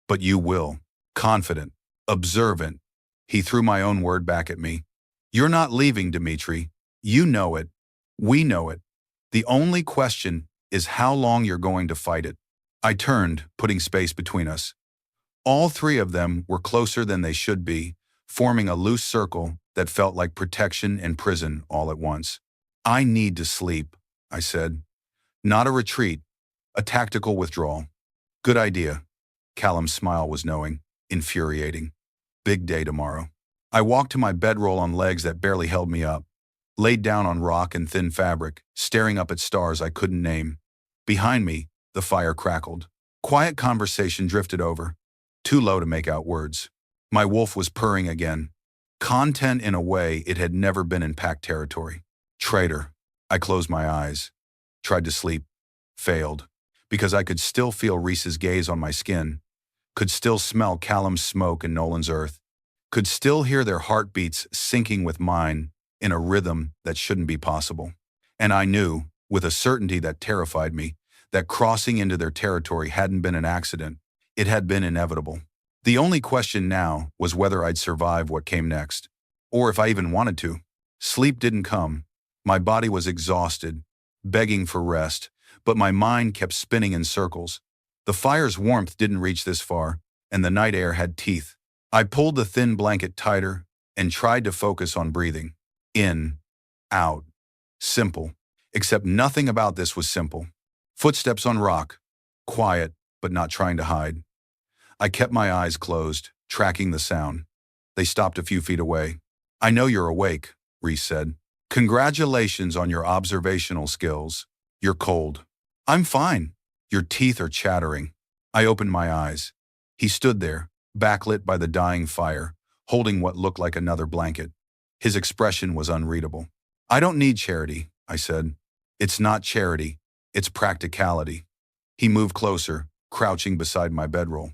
A: But you will. Confident. Observant. He threw my own word back at me. You're not leaving, Dimitri. You know it. We know it. The only question is how long you're going to fight it. I turned, putting space between us. All three of them were closer than they should be, forming a loose circle that felt like protection and prison all at once. I need to sleep, I said. Not a retreat, a tactical withdrawal. Good idea. Callum's smile was knowing, infuriating. Big day tomorrow. I walked to my bedroll on legs that barely held me up, laid down on rock and thin fabric, staring up at stars I couldn't name. Behind me, the fire crackled. Quiet conversation drifted over, too low to make out words. My wolf was purring again. Content in a way it had never been in pack territory. Traitor. I closed my eyes. Tried to sleep. Failed. Because I could still feel Rhys's gaze on my skin. Could still smell Callum's smoke and Nolan's earth. Could still hear their heartbeats syncing with mine in a rhythm that shouldn't be possible. And I knew, with a certainty that terrified me, that crossing into their territory hadn't been an accident. It had been inevitable. The only question now was whether I'd survive what came next. Or if I even wanted to. Sleep didn't come. My body was exhausted, begging for rest, but my mind kept spinning in circles. The fire's warmth didn't reach this far, and the night air had teeth. I pulled the thin blanket tighter and tried to focus on breathing. In, out. Simple. Except nothing about this was simple. Footsteps on rock. Quiet, but not trying to hide. I kept my eyes closed, tracking the sound. They stopped a few feet away. I know you're awake, Rhys said. Congratulations on your observational skills. You're cold. I'm fine. Your teeth are chattering. I opened my eyes. He stood there, backlit by the dying fire, holding what looked like another blanket. His expression was unreadable. I don't need charity, I said. It's not charity. It's practicality. He moved closer, crouching beside my bedroll.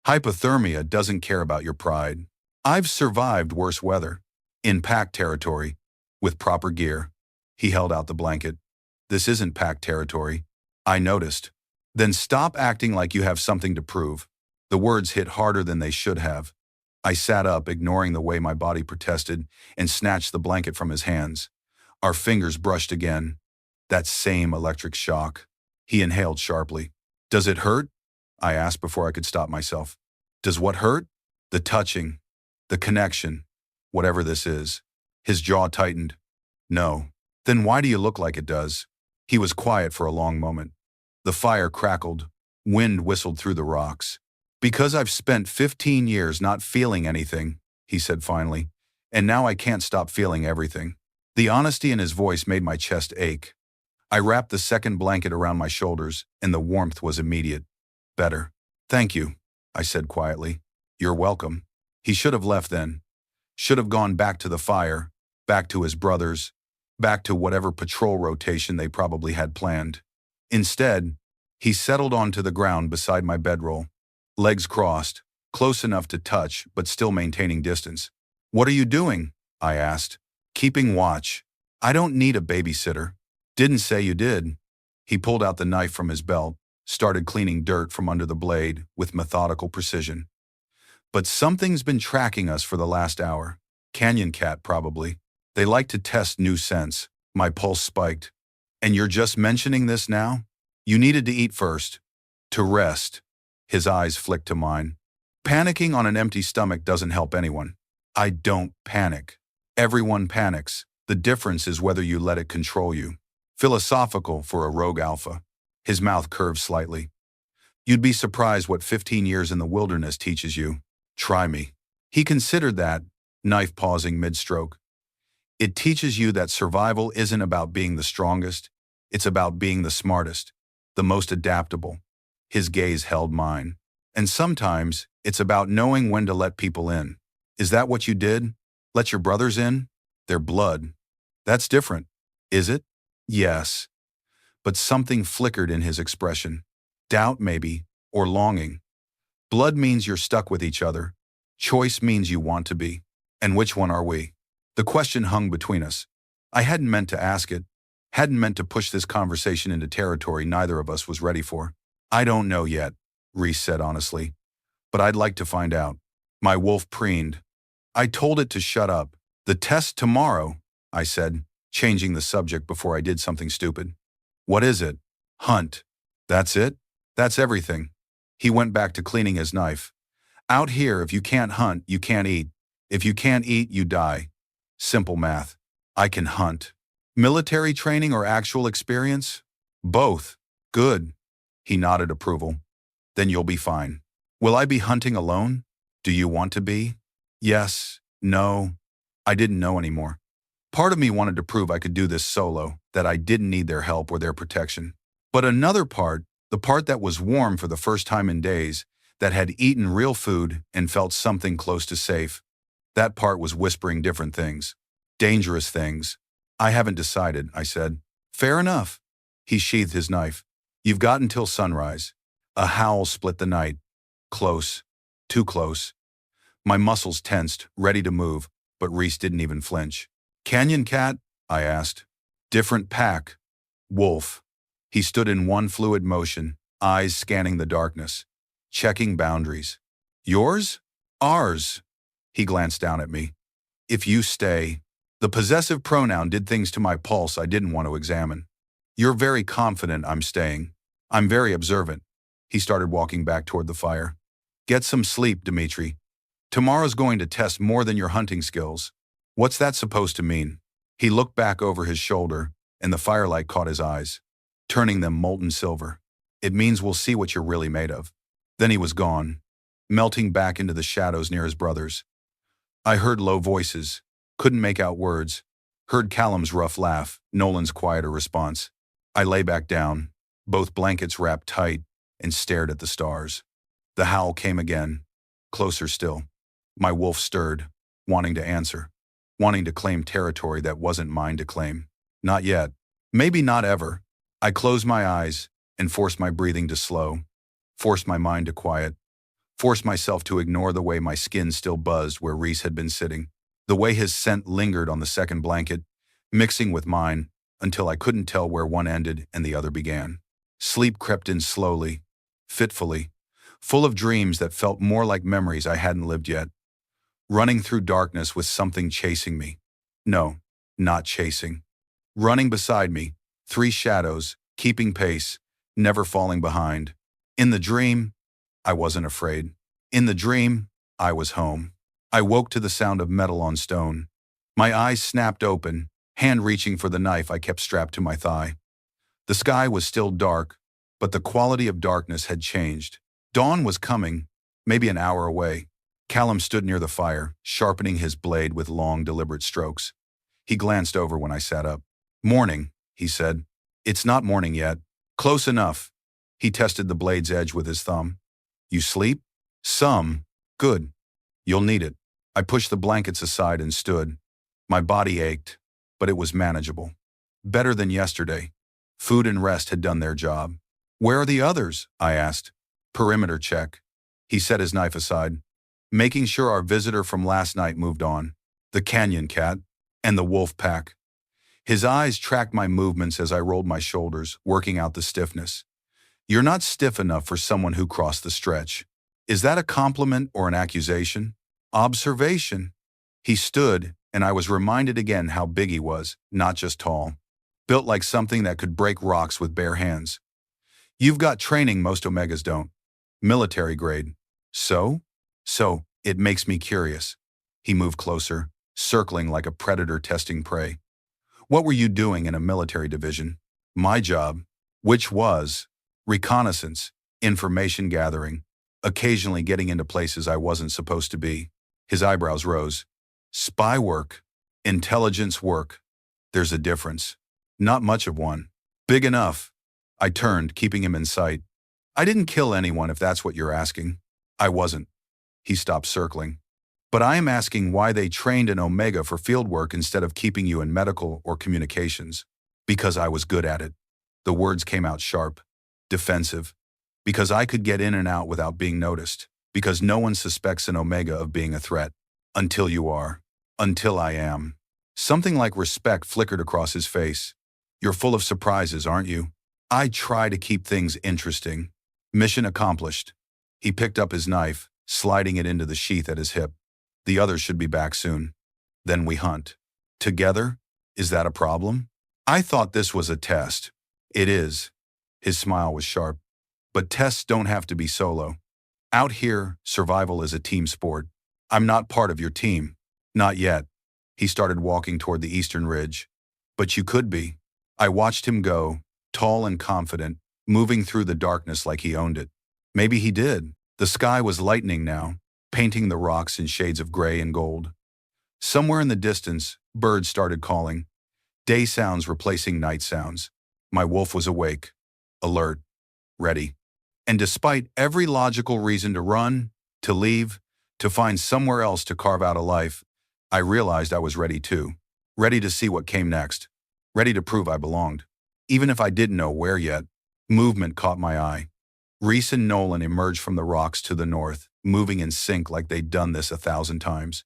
A: Hypothermia doesn't care about your pride. I've survived worse weather. In pack territory, with proper gear. He held out the blanket. This isn't pack territory. I noticed. Then stop acting like you have something to prove. The words hit harder than they should have. I sat up, ignoring the way my body protested, and snatched the blanket from his hands. Our fingers brushed again. That same electric shock. He inhaled sharply. Does it hurt? I asked before I could stop myself. Does what hurt? The touching. The connection. Whatever this is. His jaw tightened. No. Then why do you look like it does? He was quiet for a long moment. The fire crackled. Wind whistled through the rocks. Because I've spent 15 years not feeling anything, he said finally, and now I can't stop feeling everything. The honesty in his voice made my chest ache. I wrapped the second blanket around my shoulders, and the warmth was immediate. Better. Thank you, I said quietly. You're welcome. He should have left then. Should have gone back to the fire, back to his brothers, back to whatever patrol rotation they probably had planned. Instead, he settled onto the ground beside my bedroll, legs crossed, close enough to touch but still maintaining distance. What are you doing? I asked. Keeping watch. I don't need a babysitter. Didn't say you did. He pulled out the knife from his belt, started cleaning dirt from under the blade with methodical precision. But something's been tracking us for the last hour. Canyon cat, probably. They like to test new scents. My pulse spiked. And you're just mentioning this now? You needed to eat first. To rest. His eyes flicked to mine. Panicking on an empty stomach doesn't help anyone. I don't panic. Everyone panics. The difference is whether you let it control you. Philosophical for a rogue alpha. His mouth curved slightly. You'd be surprised what 15 years in the wilderness teaches you. Try me. He considered that, knife pausing mid-stroke. It teaches you that survival isn't about being the strongest. It's about being the smartest, the most adaptable. His gaze held mine. And sometimes, it's about knowing when to let people in. Is that what you did? Let your brothers in? Their blood. That's different. Is it? Yes. But something flickered in his expression. Doubt, maybe, or longing. Blood means you're stuck with each other. Choice means you want to be. And which one are we? The question hung between us. I hadn't meant to ask it, hadn't meant to push this conversation into territory neither of us was ready for. I don't know yet, Rhys said honestly. But I'd like to find out. My wolf preened. I told it to shut up. The test tomorrow, I said, changing the subject before I did something stupid. What is it? Hunt. That's it? That's everything. He went back to cleaning his knife. Out here, if you can't hunt, you can't eat. If you can't eat, you die. Simple math. I can hunt. Military training or actual experience? Both. Good. He nodded approval. Then you'll be fine. Will I be hunting alone? Do you want to be? Yes. No. I didn't know anymore. Part of me wanted to prove I could do this solo, that I didn't need their help or their protection. But another part, the part that was warm for the first time in days, that had eaten real food and felt something close to safe, that part was whispering different things. Dangerous things. I haven't decided, I said. Fair enough. He sheathed his knife. You've got until sunrise. A howl split the night. Close. Too close. My muscles tensed, ready to move, but Rhys didn't even flinch. Canyon cat? I asked. Different pack. Wolf. He stood in one fluid motion, eyes scanning the darkness, checking boundaries. Yours? Ours. He glanced down at me. If you stay. The possessive pronoun did things to my pulse I didn't want to examine. You're very confident I'm staying. I'm very observant. He started walking back toward the fire. Get some sleep, Dimitri. Tomorrow's going to test more than your hunting skills. What's that supposed to mean? He looked back over his shoulder, and the firelight caught his eyes, turning them molten silver. It means we'll see what you're really made of. Then he was gone, melting back into the shadows near his brothers. I heard low voices, couldn't make out words, heard Callum's rough laugh, Nolan's quieter response. I lay back down, both blankets wrapped tight, and stared at the stars. The howl came again, closer still. My wolf stirred, wanting to answer, wanting to claim territory that wasn't mine to claim. Not yet. Maybe not ever. I closed my eyes and forced my breathing to slow, forced my mind to quiet, forced myself to ignore the way my skin still buzzed where Rhys had been sitting, the way his scent lingered on the second blanket, mixing with mine until I couldn't tell where one ended and the other began. Sleep crept in slowly, fitfully, full of dreams that felt more like memories I hadn't lived yet, running through darkness with something chasing me. No, not chasing. Running beside me, three shadows, keeping pace, never falling behind. In the dream, I wasn't afraid. In the dream, I was home. I woke to the sound of metal on stone. My eyes snapped open, hand reaching for the knife I kept strapped to my thigh. The sky was still dark, but the quality of darkness had changed. Dawn was coming, maybe an hour away. Callum stood near the fire, sharpening his blade with long, deliberate strokes. He glanced over when I sat up. "Morning," he said. "It's not morning yet." "Close enough." He tested the blade's edge with his thumb. "You sleep?" "Some." "Good. You'll need it." I pushed the blankets aside and stood. My body ached, but it was manageable. Better than yesterday. Food and rest had done their job. "Where are the others?" I asked. "Perimeter check." He set his knife aside, making sure our visitor from last night moved on. "The canyon cat and the wolf pack." His eyes tracked my movements as I rolled my shoulders, working out the stiffness. "You're not stiff enough for someone who crossed the stretch." Is that a compliment or an accusation? Observation. He stood, and I was reminded again how big he was, not just tall. Built like something that could break rocks with bare hands. "You've got training most Omegas don't. Military grade." "So?" "So, it makes me curious." He moved closer, circling like a predator testing prey. "What were you doing in a military division?" "My job, which was reconnaissance, information gathering, occasionally getting into places I wasn't supposed to be." His eyebrows rose. "Spy work, intelligence work. There's a difference." "Not much of one." "Big enough." I turned, keeping him in sight. "I didn't kill anyone if that's what you're asking." "I wasn't." He stopped circling. "But I am asking why they trained an Omega for field work instead of keeping you in medical or communications." "Because I was good at it." The words came out sharp, defensive. "Because I could get in and out without being noticed. Because no one suspects an Omega of being a threat. Until you are. Until I am." Something like respect flickered across his face. "You're full of surprises, aren't you?" "I try to keep things interesting." "Mission accomplished." He picked up his knife, sliding it into the sheath at his hip. "The others should be back soon. Then we hunt. Together? Is that a problem?" "I thought this was a test." "It is." His smile was sharp. "But tests don't have to be solo. Out here, survival is a team sport. I'm not part of your team." "Not yet." He started walking toward the eastern ridge. "But you could be." I watched him go, tall and confident, moving through the darkness like he owned it. Maybe he did. The sky was lightening now, painting the rocks in shades of gray and gold. Somewhere in the distance, birds started calling, day sounds replacing night sounds. My wolf was awake, alert, ready. And despite every logical reason to run, to leave, to find somewhere else to carve out a life, I realized I was ready too. Ready to see what came next. Ready to prove I belonged. Even if I didn't know where yet. Movement caught my eye. Rhys and Nolan emerged from the rocks to the north, moving in sync like they'd done this 1,000 times.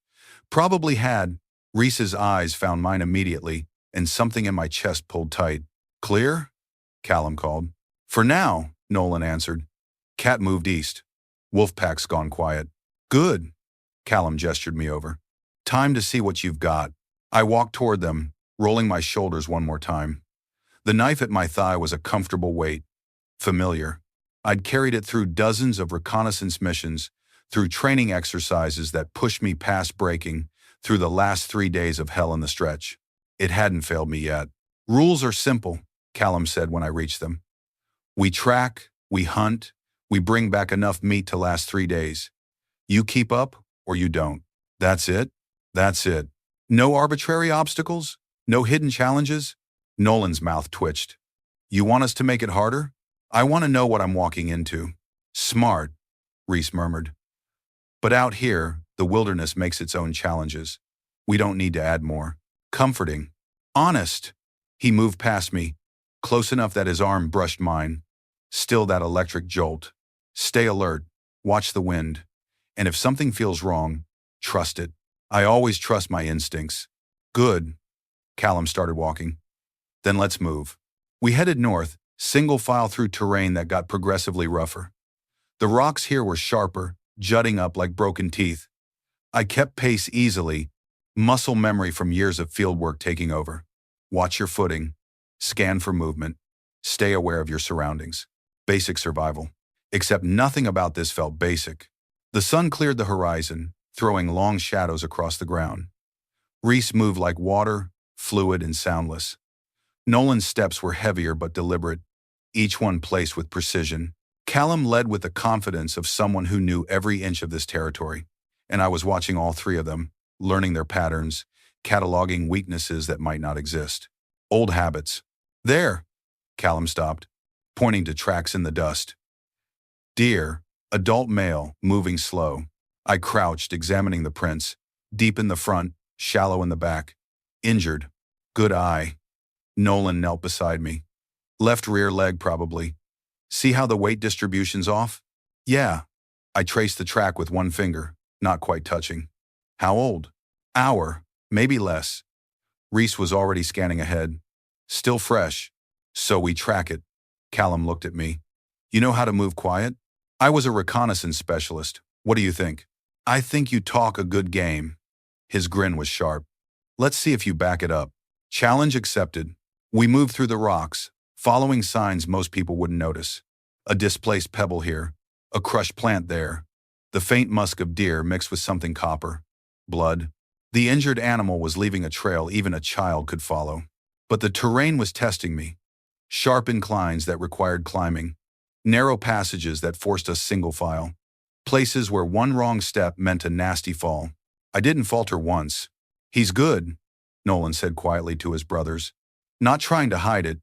A: Probably had. Rhys's eyes found mine immediately, and something in my chest pulled tight. "Clear?" Callum called. "For now," Nolan answered. Cat moved east. Wolfpack's gone quiet. "Good." Callum gestured me over. "Time to see what you've got." I walked toward them, rolling my shoulders one more time. The knife at my thigh was a comfortable weight. Familiar. I'd carried it through dozens of reconnaissance missions, through training exercises that pushed me past breaking, through the last 3 days of hell in the stretch. It hadn't failed me yet. "Rules are simple," Callum said when I reached them. "We track, we hunt, we bring back enough meat to last 3 days. You keep up, or you don't. That's it? That's it. No arbitrary obstacles? No hidden challenges?" Nolan's mouth twitched. "You want us to make it harder? I want to know what I'm walking into." "Smart," Rhys murmured. "But out here, the wilderness makes its own challenges. We don't need to add more." "Comforting." "Honest." He moved past me, close enough that his arm brushed mine. Still that electric jolt. Stay alert, watch the wind, and if something feels wrong, trust it. I always trust my instincts. Good. Callum started walking. Then let's move. We headed north, single file through terrain that got progressively rougher. The rocks here were sharper, jutting up like broken teeth. I kept pace easily, muscle memory from years of fieldwork taking over. Watch your footing. Scan for movement. Stay aware of your surroundings. Basic survival. Except nothing about this felt basic. The sun cleared the horizon, throwing long shadows across the ground. Rhys moved like water, fluid and soundless. Nolan's steps were heavier but deliberate, each one placed with precision. Callum led with the confidence of someone who knew every inch of this territory, and I was watching all three of them, learning their patterns, cataloging weaknesses that might not exist. Old habits. There, Callum stopped, pointing to tracks in the dust. Deer, adult male, moving slow. I crouched, examining the prints, deep in the front, shallow in the back. Injured. Good eye. Nolan knelt beside me. Left rear leg, probably. See how the weight distribution's off? Yeah. I traced the track with one finger, not quite touching. How old? Hour, maybe less. Rhys was already scanning ahead. Still fresh. So we track it. Callum looked at me. You know how to move quiet? I was a reconnaissance specialist. What do you think? I think you talk a good game. His grin was sharp. Let's see if you back it up. Challenge accepted. We moved through the rocks, following signs most people wouldn't notice. A displaced pebble here, a crushed plant there, the faint musk of deer mixed with something copper. Blood. The injured animal was leaving a trail even a child could follow. But the terrain was testing me. Sharp inclines that required climbing. Narrow passages that forced us single file. Places where one wrong step meant a nasty fall. I didn't falter once. He's good, Nolan said quietly to his brothers. Not trying to hide it,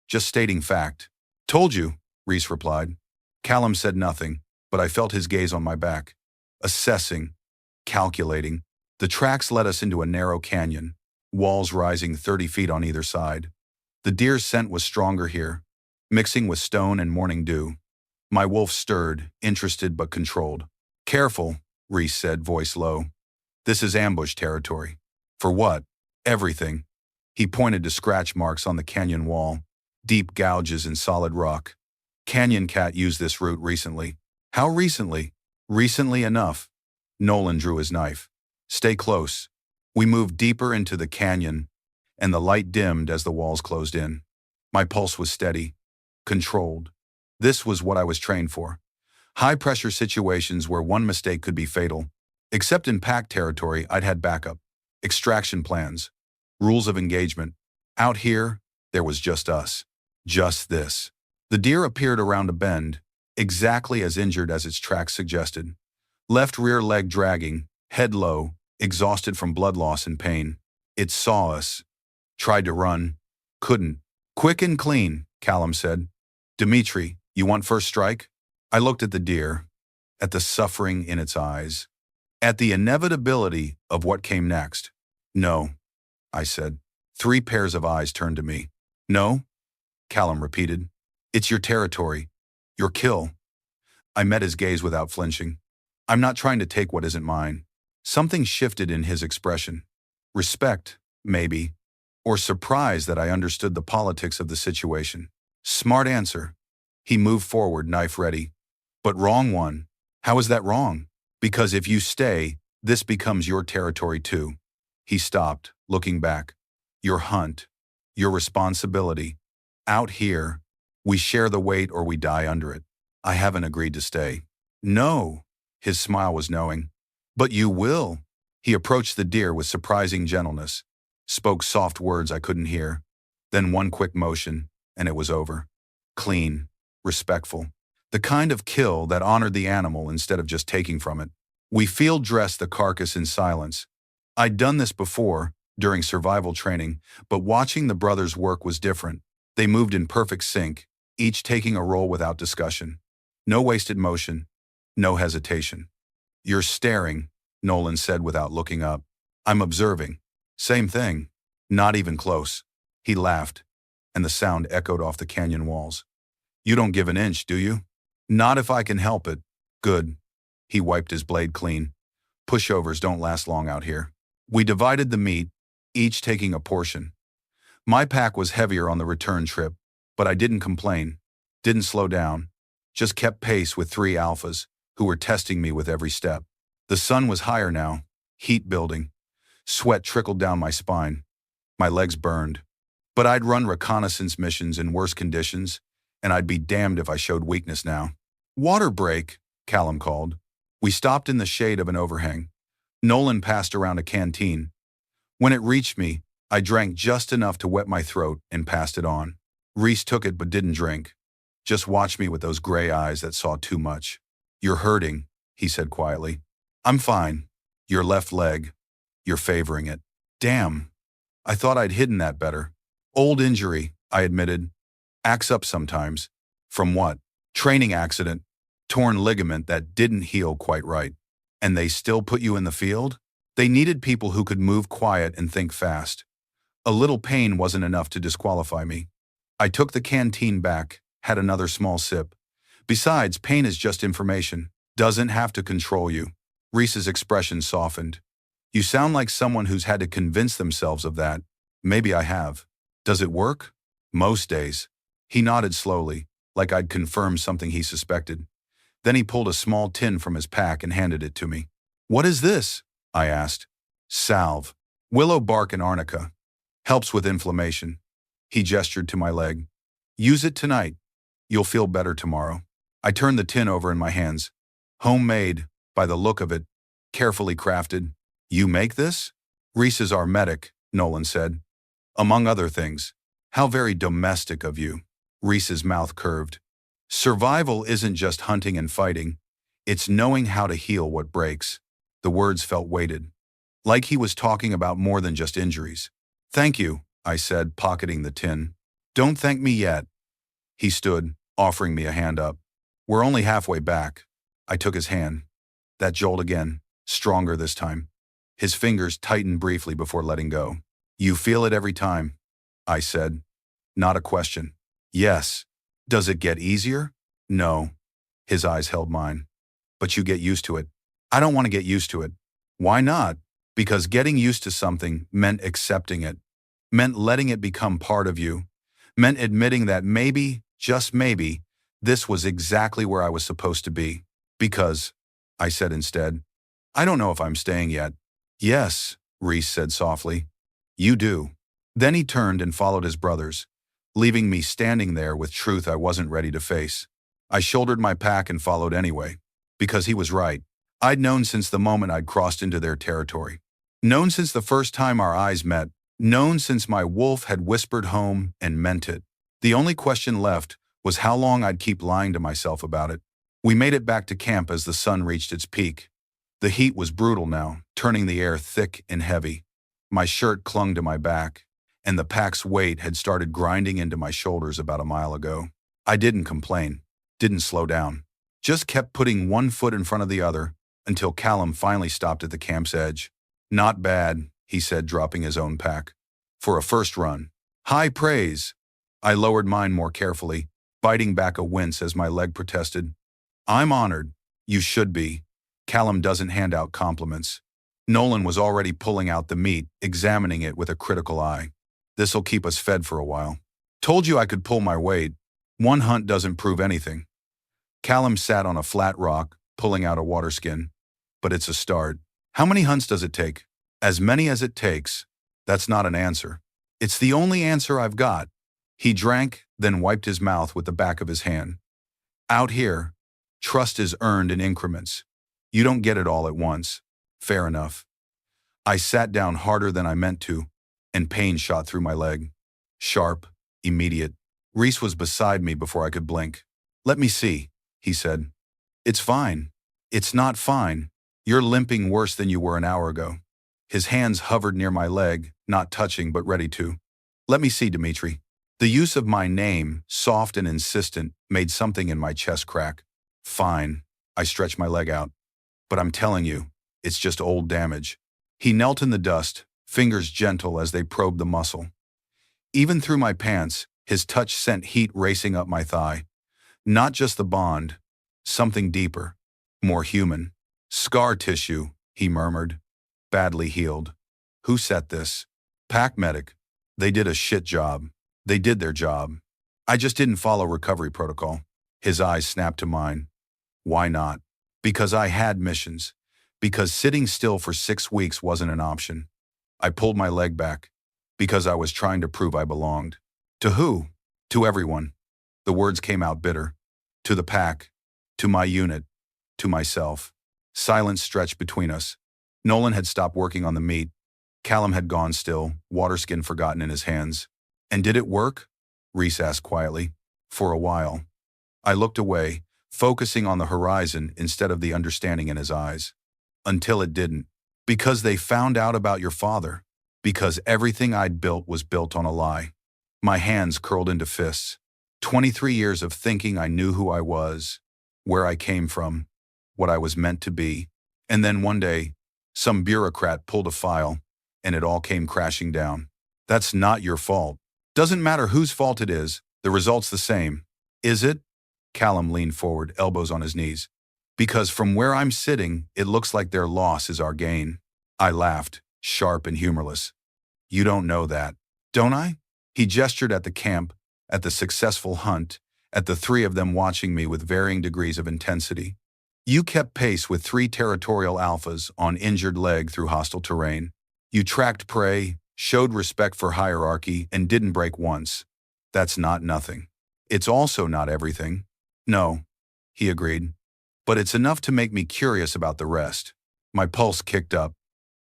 A: just stating fact. Told you, Rhys replied. Callum said nothing, but I felt his gaze on my back. Assessing, calculating. The tracks led us into a narrow canyon, walls rising 30 feet on either side. The deer's scent was stronger here, mixing with stone and morning dew. My wolf stirred, interested but controlled. Careful, Rhys said, voice low. This is ambush territory. For what? Everything. He pointed to scratch marks on the canyon wall, deep gouges in solid rock. Canyon Cat used this route recently. How recently? Recently enough. Nolan drew his knife. Stay close. We moved deeper into the canyon, and the light dimmed as the walls closed in. My pulse was steady, controlled. This was what I was trained for. High-pressure situations where one mistake could be fatal. Except in pack territory, I'd had backup. Extraction plans. Rules of engagement. Out here, there was just us. Just this. The deer appeared around a bend, exactly as injured as its tracks suggested. Left rear leg dragging, head low, exhausted from blood loss and pain. It saw us. Tried to run. Couldn't. Quick and clean, Callum said. Dimitri, you want first strike? I looked at the deer, at the suffering in its eyes, at the inevitability of what came next. No, I said. 3 pairs of eyes turned to me. No? Callum repeated. It's your territory. Your kill. I met his gaze without flinching. I'm not trying to take what isn't mine. Something shifted in his expression. Respect, maybe, or surprise that I understood the politics of the situation. Smart answer. He moved forward, knife ready. But wrong one. How is that wrong? Because if you stay, this becomes your territory too. He stopped, looking back. Your hunt. Your responsibility. Out here, we share the weight or we die under it. I haven't agreed to stay. No. His smile was knowing. But you will. He approached the deer with surprising gentleness, spoke soft words I couldn't hear. Then one quick motion, and it was over. Clean. Respectful. The kind of kill that honored the animal instead of just taking from it. We field dressed the carcass in silence. I'd done this before, during survival training, but watching the brothers work was different. They moved in perfect sync, each taking a role without discussion. No wasted motion, no hesitation. You're staring, Nolan said without looking up. I'm observing. Same thing. Not even close. He laughed. and the sound echoed off the canyon walls. You don't give an inch, do you? Not if I can help it. Good. He wiped his blade clean. Pushovers don't last long out here. We divided the meat, each taking a portion. My pack was heavier on the return trip, but I didn't complain, didn't slow down, just kept pace with 3 alphas, who were testing me with every step. The sun was higher now, heat building. Sweat trickled down my spine. My legs burned. But I'd run reconnaissance missions in worse conditions, and I'd be damned if I showed weakness now. Water break, Callum called. We stopped in the shade of an overhang. Nolan passed around a canteen. When it reached me, I drank just enough to wet my throat and passed it on. Rhys took it but didn't drink. Just watched me with those gray eyes that saw too much. You're hurting, he said quietly. I'm fine. Your left leg. You're favoring it. Damn. I thought I'd hidden that better. Old injury, I admitted. Acts up sometimes. From what? Training accident. Torn ligament that didn't heal quite right. And they still put you in the field? They needed people who could move quiet and think fast. A little pain wasn't enough to disqualify me. I took the canteen back, had another small sip. Besides, pain is just information. Doesn't have to control you. Rhys's expression softened. You sound like someone who's had to convince themselves of that. Maybe I have. Does it work? Most days. He nodded slowly, like I'd confirmed something he suspected. Then he pulled a small tin from his pack and handed it to me. What is this? I asked. Salve. Willow bark and arnica. Helps with inflammation. He gestured to my leg. Use it tonight. You'll feel better tomorrow. I turned the tin over in my hands. Homemade, by the look of it. Carefully crafted. You make this? Rhys is our medic, Nolan said. Among other things. How very domestic of you. Rhys's mouth curved. Survival isn't just hunting and fighting. It's knowing how to heal what breaks. The words felt weighted. Like he was talking about more than just injuries. Thank you, I said, pocketing the tin. Don't thank me yet. He stood, offering me a hand up. We're only halfway back. I took his hand. That jolt again, stronger this time. His fingers tightened briefly before letting go. You feel it every time, I said. Not a question. Yes. Does it get easier? No. His eyes held mine. But you get used to it. I don't want to get used to it. Why not? Because getting used to something meant accepting it, meant letting it become part of you, meant admitting that maybe, just maybe, this was exactly where I was supposed to be. Because, I said instead, I don't know if I'm staying yet. Yes, Rhys said softly. You do. Then he turned and followed his brothers, leaving me standing there with truth I wasn't ready to face. I shouldered my pack and followed anyway, because he was right. I'd known since the moment I'd crossed into their territory. Known since the first time our eyes met. Known since my wolf had whispered home and meant it. The only question left was how long I'd keep lying to myself about it. We made it back to camp as the sun reached its peak. The heat was brutal now, turning the air thick and heavy. My shirt clung to my back, and the pack's weight had started grinding into my shoulders about a mile ago. I didn't complain, didn't slow down, just kept putting one foot in front of the other until Callum finally stopped at the camp's edge. Not bad, he said, dropping his own pack. For a first run. High praise. I lowered mine more carefully, biting back a wince as my leg protested. I'm honored. You should be. Callum doesn't hand out compliments. Nolan was already pulling out the meat, examining it with a critical eye. This'll keep us fed for a while. Told you I could pull my weight. One hunt doesn't prove anything. Callum sat on a flat rock, pulling out a water skin. But it's a start. How many hunts does it take? As many as it takes. That's not an answer. It's the only answer I've got. He drank, then wiped his mouth with the back of his hand. Out here, trust is earned in increments. You don't get it all at once. Fair enough. I sat down harder than I meant to, and pain shot through my leg. Sharp, immediate. Rhys was beside me before I could blink. Let me see, he said. It's fine. It's not fine. You're limping worse than you were an hour ago. His hands hovered near my leg, not touching but ready to. Let me see, Dimitri. The use of my name, soft and insistent, made something in my chest crack. Fine. I stretched my leg out. But I'm telling you, it's just old damage. He knelt in the dust, fingers gentle as they probed the muscle. Even through my pants, His touch sent heat racing up my thigh. Not just the bond, something deeper, more human. Scar tissue, he murmured. Badly healed. Who set this? Pack medic. They did a shit job. They did their job. I just didn't follow recovery protocol. His eyes snapped to mine. Why not? Because I had missions. Because sitting still for 6 weeks wasn't an option. I pulled my leg back. Because I was trying to prove I belonged. To who? To everyone. The words came out bitter. To the pack. To my unit. To myself. Silence stretched between us. Nolan had stopped working on the meat. Callum had gone still, water skin forgotten in his hands. And did it work? Rhys asked quietly. For a while. I looked away, focusing on the horizon instead of the understanding in his eyes. Until it didn't. Because they found out about your father. Because everything I'd built was built on a lie. My hands curled into fists. 23 years of thinking I knew who I was, where I came from, what I was meant to be. And then one day, some bureaucrat pulled a file, and it all came crashing down. That's not your fault. Doesn't matter whose fault it is, the result's the same. Is it? Callum leaned forward, elbows on his knees. Because from where I'm sitting, it looks like their loss is our gain. I laughed, sharp and humorless. You don't know that, don't I? He gestured at the camp, at the successful hunt, at the 3 of them watching me with varying degrees of intensity. You kept pace with 3 territorial alphas on injured leg through hostile terrain. You tracked prey, showed respect for hierarchy, and didn't break once. That's not nothing. It's also not everything. No, he agreed. But it's enough to make me curious about the rest. My pulse kicked up.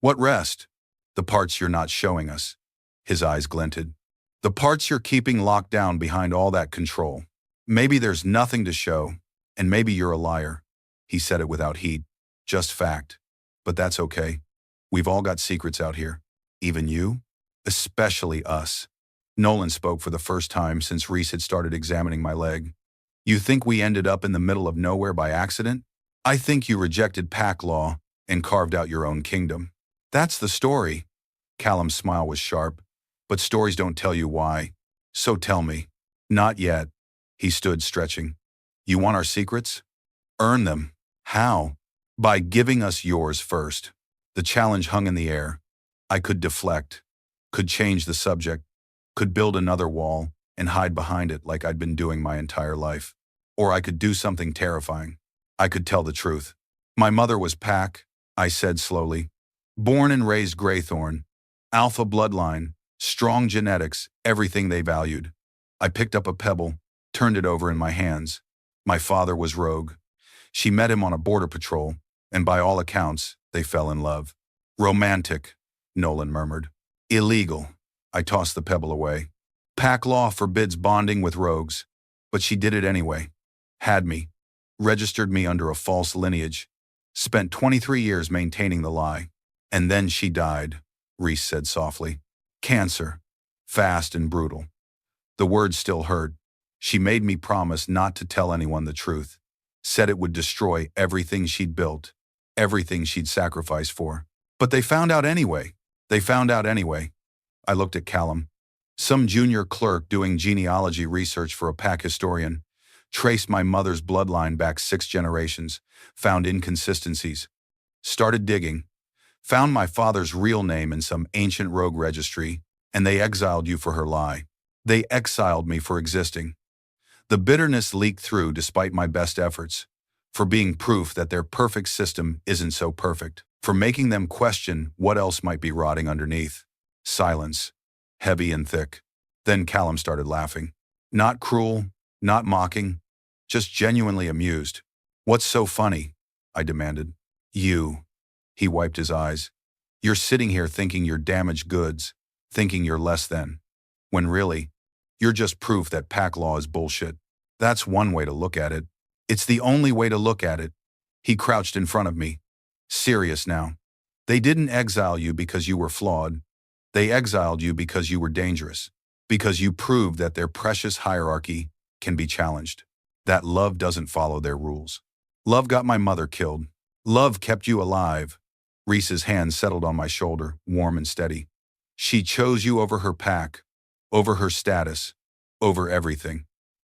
A: What rest? The parts you're not showing us. His eyes glinted. The parts you're keeping locked down behind all that control. Maybe there's nothing to show, and maybe you're a liar. He said it without heat. Just fact. But that's okay. We've all got secrets out here. Even you? Especially us. Nolan spoke for the first time since Rhys had started examining my leg. You think we ended up in the middle of nowhere by accident? I think you rejected pack law and carved out your own kingdom. That's the story. Callum's smile was sharp. But stories don't tell you why. So tell me. Not yet. He stood stretching. You want our secrets? Earn them. How? By giving us yours first. The challenge hung in the air. I could deflect, could change the subject, could build another wall and hide behind it like I'd been doing my entire life. Or I could do something terrifying. I could tell the truth. My mother was pack, I said slowly. Born and raised Greythorn. Alpha bloodline. Strong genetics, everything they valued. I picked up a pebble, turned it over in my hands. My father was rogue. She met him on a border patrol, and by all accounts, they fell in love. Romantic, Nolan murmured. Illegal. I tossed the pebble away. Pack law forbids bonding with rogues, but she did it anyway. Had me. Registered me under a false lineage. Spent 23 years maintaining the lie. And then she died, Rhys said softly. Cancer. Fast and brutal. The words still hurt. She made me promise not to tell anyone the truth. Said it would destroy everything she'd built, everything she'd sacrificed for. But they found out anyway. They found out anyway. I looked at Callum. Some junior clerk doing genealogy research for a pack historian. Traced my mother's bloodline back 6 generations. Found inconsistencies. Started digging. Found my father's real name in some ancient rogue registry, and they exiled you for her lie. They exiled me for existing. The bitterness leaked through despite my best efforts, for being proof that their perfect system isn't so perfect, for making them question what else might be rotting underneath. Silence, heavy and thick. Then Callum started laughing. Not cruel, not mocking, just genuinely amused. What's so funny? I demanded. You. He wiped his eyes. You're sitting here thinking you're damaged goods, thinking you're less than, when really, you're just proof that pack law is bullshit. That's one way to look at it. It's the only way to look at it. He crouched in front of me. Serious now. They didn't exile you because you were flawed. They exiled you because you were dangerous, because you proved that their precious hierarchy can be challenged, that love doesn't follow their rules. Love got my mother killed. Love kept you alive. Rhys's hand settled on my shoulder, warm and steady. She chose you over her pack, over her status, Over everything.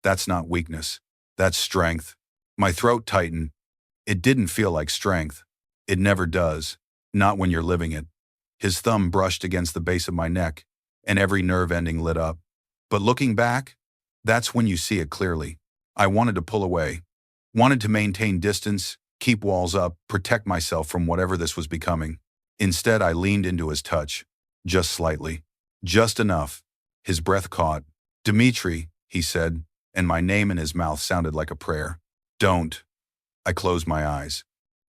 A: That's not weakness. That's strength. My throat tightened. It didn't feel like strength. It never does. Not when you're living it. His thumb brushed against the base of my neck, and every nerve ending lit up. But looking back, that's when you see it clearly. I wanted to pull away. Wanted to maintain distance, keep walls up, protect myself from whatever this was becoming. Instead, I leaned into his touch. Just slightly. Just enough. His breath caught. "Dimitri," he said, and my name in his mouth sounded like a prayer. "Don't." I closed my eyes.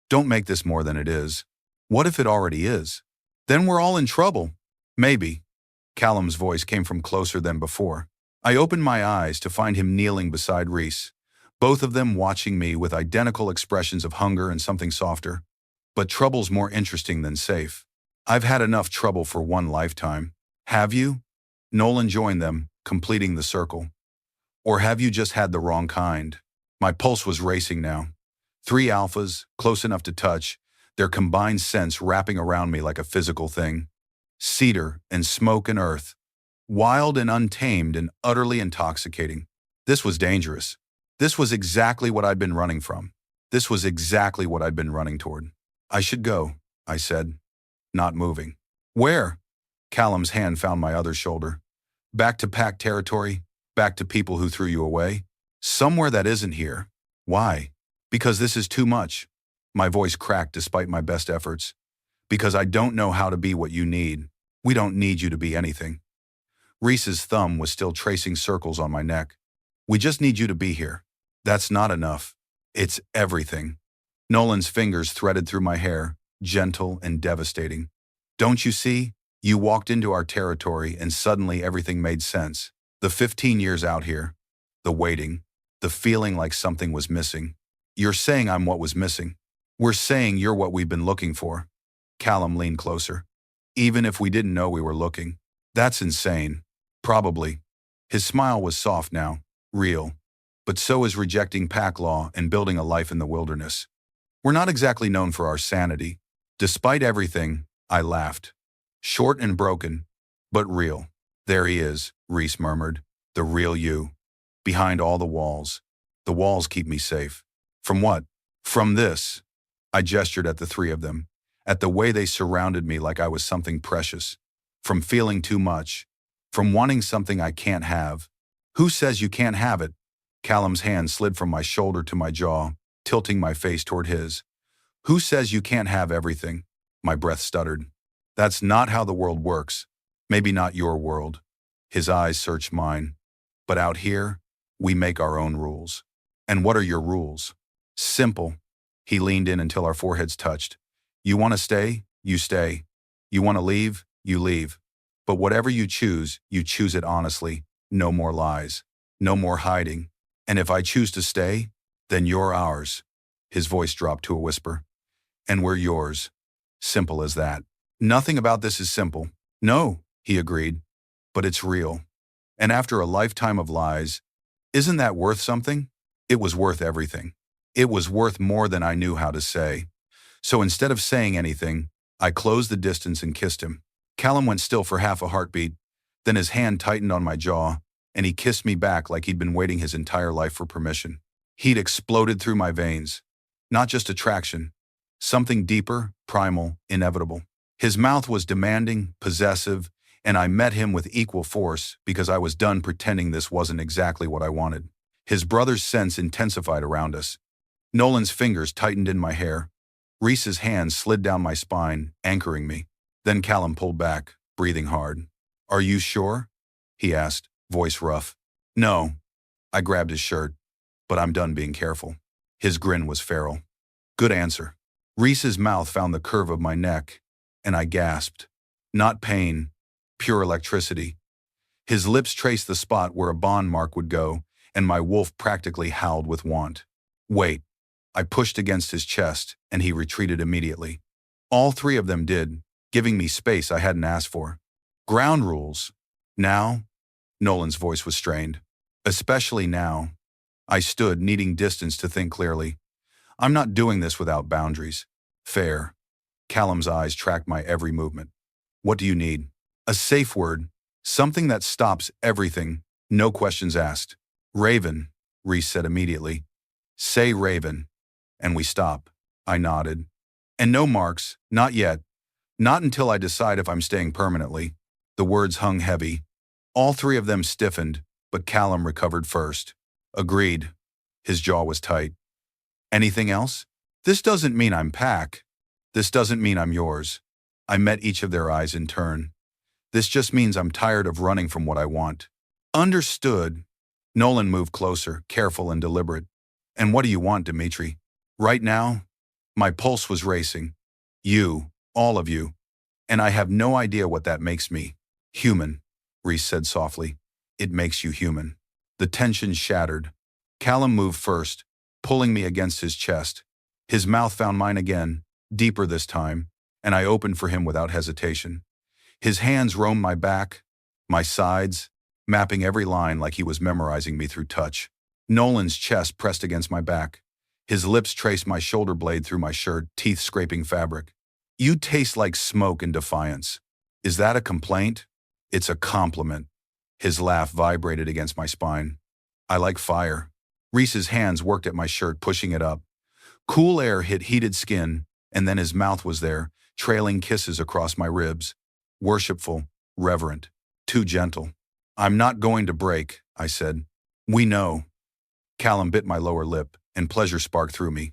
A: "Don't make this more than it is. What if it already is? Then we're all in trouble." "Maybe." Callum's voice came from closer than before. I opened my eyes to find him kneeling beside Rhys, both of them watching me with identical expressions of hunger and something softer. But trouble's more interesting than safe. I've had enough trouble for one lifetime. Have you? Nolan joined them, completing the circle. Or have you just had the wrong kind? My pulse was racing now. 3 alphas, close enough to touch, their combined sense wrapping around me like a physical thing. Cedar and smoke and earth. Wild and untamed and utterly intoxicating. This was dangerous. This was exactly what I'd been running from. This was exactly what I'd been running toward. "I should go," I said, not moving. "Where?" Callum's hand found my other shoulder. "Back to pack territory, back to people who threw you away. Somewhere that isn't here." "Why?" "Because this is too much." My voice cracked despite my best efforts. "Because I don't know how to be what you need. We don't need you to be anything." Rhys's thumb was still tracing circles on my neck. "We just need you to be here." "That's not enough. It's everything." Nolan's fingers threaded through my hair, gentle and devastating. "Don't you see? You walked into our territory and suddenly everything made sense. The 15 years out here, the waiting, the feeling like something was missing. You're saying I'm what was missing. We're saying you're what we've been looking for." Callum leaned closer. "Even if we didn't know we were looking. That's insane." "Probably." His smile was soft now, real. "But so is rejecting pack law and building a life in the wilderness. We're not exactly known for our sanity." Despite everything, I laughed. Short and broken, but real. "There he is," Rhys murmured. "The real you. Behind all the walls. The walls keep me safe." "From what?" "From this." I gestured at the 3 of them, at the way they surrounded me like I was something precious. "From feeling too much. From wanting something I can't have." "Who says you can't have it?" Callum's hand slid from my shoulder to my jaw, tilting my face toward his. "Who says you can't have everything?" My breath stuttered. "That's not how the world works. Maybe not your world." His eyes searched mine. "But out here, we make our own rules." "And what are your rules?" "Simple." He leaned in until our foreheads touched. "You want to stay? You stay. You want to leave? You leave. But whatever you choose it honestly. No more lies. No more hiding. And if I choose to stay, then you're ours." His voice dropped to a whisper. "And we're yours. Simple as that." "Nothing about this is simple." "No," he agreed. "But it's real. And after a lifetime of lies, isn't that worth something?" It was worth everything. It was worth more than I knew how to say. So instead of saying anything, I closed the distance and kissed him. Callum went still for half a heartbeat, then his hand tightened on my jaw, and he kissed me back like he'd been waiting his entire life for permission. He'd exploded through my veins. Not just attraction. Something deeper, primal, inevitable. His mouth was demanding, possessive, and I met him with equal force because I was done pretending this wasn't exactly what I wanted. His brother's sense intensified around us. Nolan's fingers tightened in my hair. Rhys's hand slid down my spine, anchoring me. Then Callum pulled back, breathing hard. "Are you sure?" he asked, voice rough. "No." I grabbed his shirt. "But I'm done being careful." His grin was feral. "Good answer." Rhys's mouth found the curve of my neck, and I gasped. Not pain, pure electricity. His lips traced the spot where a bond mark would go, and my wolf practically howled with want. "Wait." I pushed against his chest, and he retreated immediately. All 3 of them did, giving me space I hadn't asked for. "Ground rules. Now?" Nolan's voice was strained. "Especially now." I stood, needing distance to think clearly. "I'm not doing this without boundaries." "Fair." Callum's eyes tracked my every movement. "What do you need?" "A safe word. Something that stops everything. No questions asked. Raven, Rhys said immediately. Say Raven. And we stop. I nodded. And no marks, not yet. Not until I decide if I'm staying permanently. The words hung heavy. All three of them stiffened, but Callum recovered first. Agreed. His jaw was tight. Anything else? This doesn't mean I'm Pack. This doesn't mean I'm yours. I met each of their eyes in turn. This just means I'm tired of running from what I want. Understood. Nolan moved closer, careful and deliberate. And what do you want, Dimitri? Right now? My pulse was racing. You, all of you. And I have no idea what that makes me. Human, Rhys said softly. It makes you human. The tension shattered. Callum moved first, pulling me against his chest. His mouth found mine again, deeper this time, and I opened for him without hesitation. His hands roamed my back, my sides, mapping every line like he was memorizing me through touch. Nolan's chest pressed against my back. His lips traced my shoulder blade through my shirt, teeth scraping fabric. You taste like smoke and defiance. Is that a complaint? It's a compliment. His laugh vibrated against my spine. I like fire. Rhys's hands worked at my shirt, pushing it up. Cool air hit heated skin, and then his mouth was there, trailing kisses across my ribs. Worshipful, reverent, too gentle. I'm not going to break, I said. We know. Callum bit my lower lip, and pleasure sparked through me.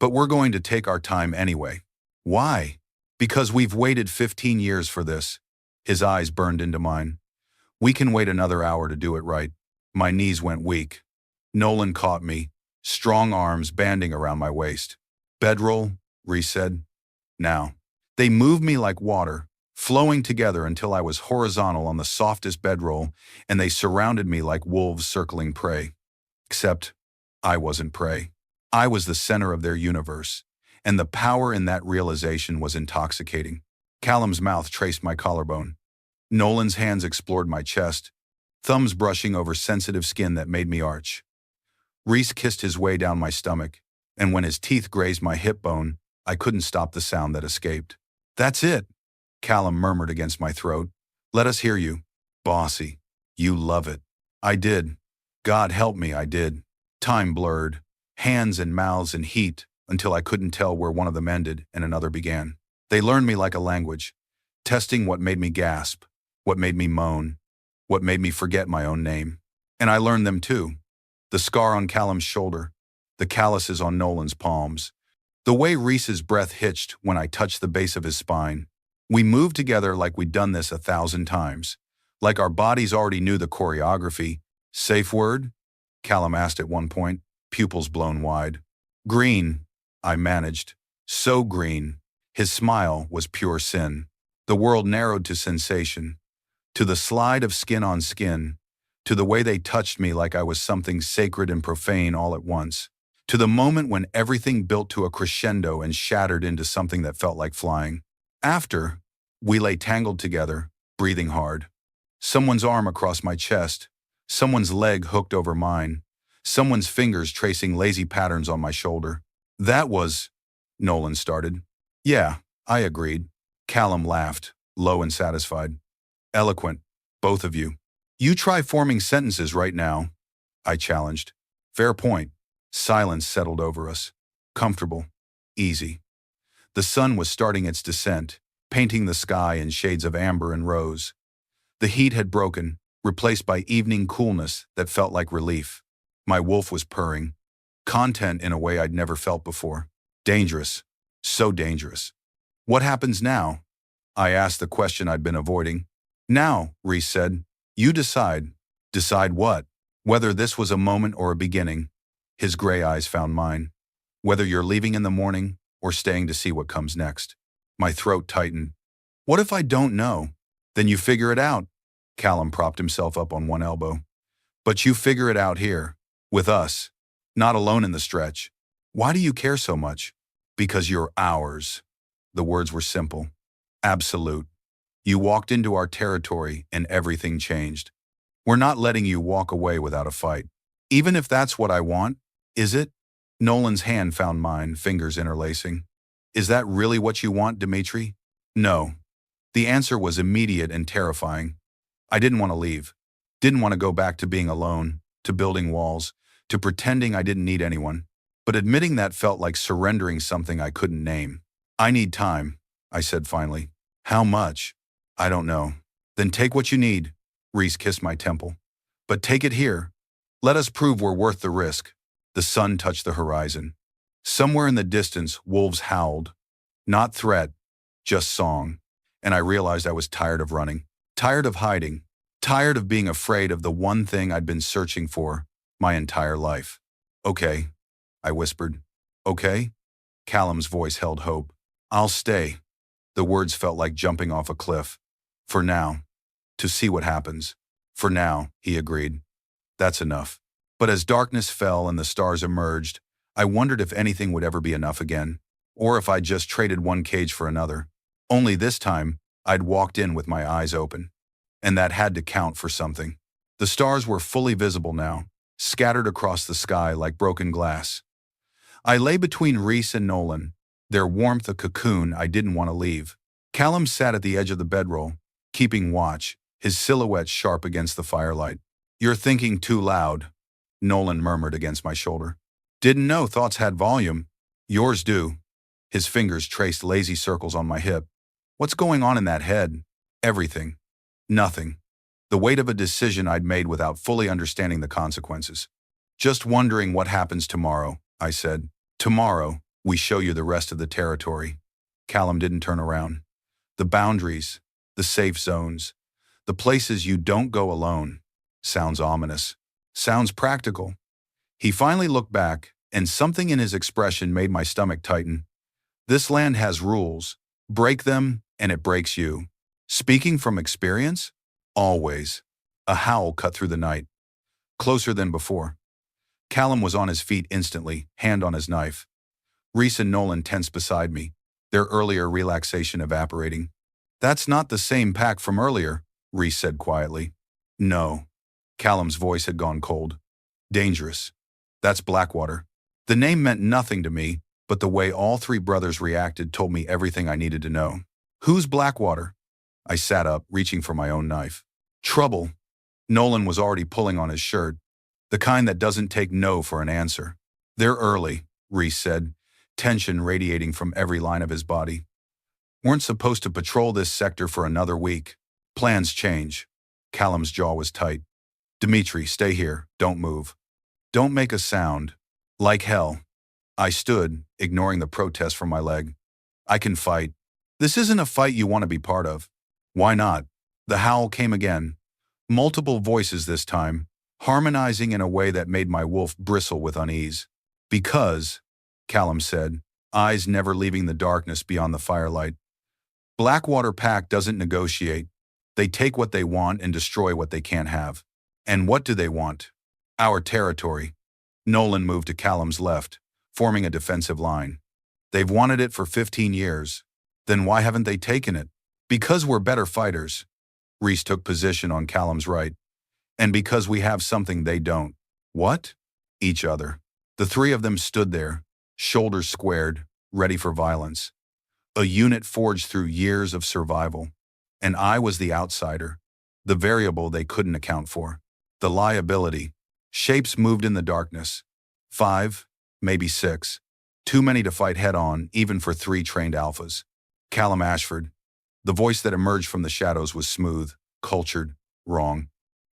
A: But we're going to take our time anyway. Why? Because we've waited 15 years for this. His eyes burned into mine. We can wait another hour to do it right. My knees went weak. Nolan caught me, strong arms banding around my waist. Bedroll, Rhys said. Now. They moved me like water, flowing together until I was horizontal on the softest bedroll, and they surrounded me like wolves circling prey. Except, I wasn't prey. I was the center of their universe, and the power in that realization was intoxicating. Callum's mouth traced my collarbone. Nolan's hands explored my chest, thumbs brushing over sensitive skin that made me arch. Rhys kissed his way down my stomach, and when his teeth grazed my hip bone, I couldn't stop the sound that escaped. That's it, Callum murmured against my throat. Let us hear you. Bossy. You love it. I did. God help me, I did. Time blurred, hands and mouths in heat until I couldn't tell where one of them ended and another began. They learned me like a language, testing what made me gasp, what made me moan, what made me forget my own name. And I learned them too. The scar on Callum's shoulder, the calluses on Nolan's palms, the way Rhys's breath hitched when I touched the base of his spine. We moved together like we'd done this 1,000 times, like our bodies already knew the choreography. Safe word? Callum asked at one point, pupils blown wide. Green, I managed. So green. His smile was pure sin. The world narrowed to sensation, to the slide of skin on skin, to the way they touched me like I was something sacred and profane all at once, to the moment when everything built to a crescendo and shattered into something that felt like flying. After, we lay tangled together, breathing hard. Someone's arm across my chest, someone's leg hooked over mine, someone's fingers tracing lazy patterns on my shoulder. That was, Nolan started. Yeah, I agreed. Callum laughed, low and satisfied. Eloquent, both of you. You try forming sentences right now, I challenged. Fair point. Silence settled over us. Comfortable. Easy. The sun was starting its descent, painting the sky in shades of amber and rose. The heat had broken, replaced by evening coolness that felt like relief. My wolf was purring. Content in a way I'd never felt before. Dangerous. So dangerous. What happens now? I asked the question I'd been avoiding. Now, Rhys said, you decide. Decide what? Whether this was a moment or a beginning. His gray eyes found mine. Whether you're leaving in the morning or staying to see what comes next. My throat tightened. What if I don't know? Then you figure it out. Callum propped himself up on one elbow. But you figure it out here, with us, not alone in the stretch. Why do you care so much? Because you're ours. The words were simple. Absolute. You walked into our territory and everything changed. We're not letting you walk away without a fight. Even if that's what I want, is it? Nolan's hand found mine, fingers interlacing. Is that really what you want, Dimitri? No. The answer was immediate and terrifying. I didn't want to leave. Didn't want to go back to being alone, to building walls, to pretending I didn't need anyone. But admitting that felt like surrendering something I couldn't name. I need time, I said finally. How much? I don't know. Then take what you need. Rhys kissed my temple. But take it here. Let us prove we're worth the risk. The sun touched the horizon. Somewhere in the distance, wolves howled. Not threat, just song. And I realized I was tired of running, tired of hiding, tired of being afraid of the one thing I'd been searching for my entire life. Okay, I whispered. Okay? Callum's voice held hope. I'll stay. The words felt like jumping off a cliff. For now. To see what happens. For now, he agreed. That's enough. But as darkness fell and the stars emerged, I wondered if anything would ever be enough again, or if I'd just traded one cage for another. Only this time, I'd walked in with my eyes open. And that had to count for something. The stars were fully visible now, scattered across the sky like broken glass. I lay between Rhys and Nolan, their warmth a cocoon I didn't want to leave. Callum sat at the edge of the bedroll, keeping watch, his silhouette sharp against the firelight. You're thinking too loud, Nolan murmured against my shoulder. Didn't know thoughts had volume. Yours do. His fingers traced lazy circles on my hip. What's going on in that head? Everything. Nothing. The weight of a decision I'd made without fully understanding the consequences. Just wondering what happens tomorrow, I said. Tomorrow, we show you the rest of the territory. Callum didn't turn around. The boundaries, the safe zones, the places you don't go alone. Sounds ominous. Sounds practical. He finally looked back, and something in his expression made my stomach tighten. This land has rules. Break them, and it breaks you. Speaking from experience? Always. A howl cut through the night. Closer than before. Callum was on his feet instantly, hand on his knife. Rhys and Nolan tensed beside me, their earlier relaxation evaporating. That's not the same pack from earlier, Rhys said quietly. No. Callum's voice had gone cold. Dangerous. That's Blackwater. The name meant nothing to me, but the way all three brothers reacted told me everything I needed to know. Who's Blackwater? I sat up, reaching for my own knife. Trouble. Nolan was already pulling on his shirt, the kind that doesn't take no for an answer. They're early, Rhys said, tension radiating from every line of his body. Weren't supposed to patrol this sector for another week. Plans change. Callum's jaw was tight. Dimitri, stay here. Don't move. Don't make a sound. Like hell. I stood, ignoring the protest from my leg. I can fight. This isn't a fight you want to be part of. Why not? The howl came again. Multiple voices this time, harmonizing in a way that made my wolf bristle with unease. Because, Callum said, eyes never leaving the darkness beyond the firelight. Blackwater Pack doesn't negotiate. They take what they want and destroy what they can't have. And what do they want? Our territory. Nolan moved to Callum's left, forming a defensive line. They've wanted it for 15 years. Then why haven't they taken it? Because we're better fighters. Rhys took position on Callum's right. And because we have something they don't. What? Each other. The three of them stood there, shoulders squared, ready for violence. A unit forged through years of survival. And I was the outsider, the variable they couldn't account for. The liability. Shapes moved in the darkness. 5, maybe 6. Too many to fight head-on, even for 3 trained alphas. Callum Ashford. The voice that emerged from the shadows was smooth, cultured, wrong.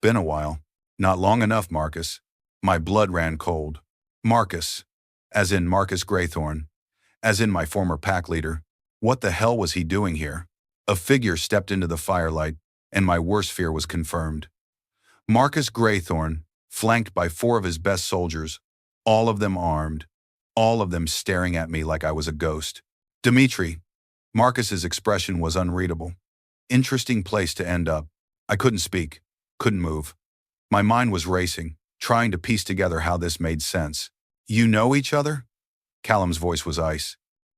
A: Been a while. Not long enough, Marcus. My blood ran cold. Marcus. As in Marcus Graythorn. As in my former pack leader. What the hell was he doing here? A figure stepped into the firelight, and my worst fear was confirmed. Marcus Graythorn, flanked by 4 of his best soldiers, all of them armed, all of them staring at me like I was a ghost. Dimitri. Marcus's expression was unreadable. Interesting place to end up. I couldn't speak, couldn't move. My mind was racing, trying to piece together how this made sense. You know each other? Callum's voice was ice.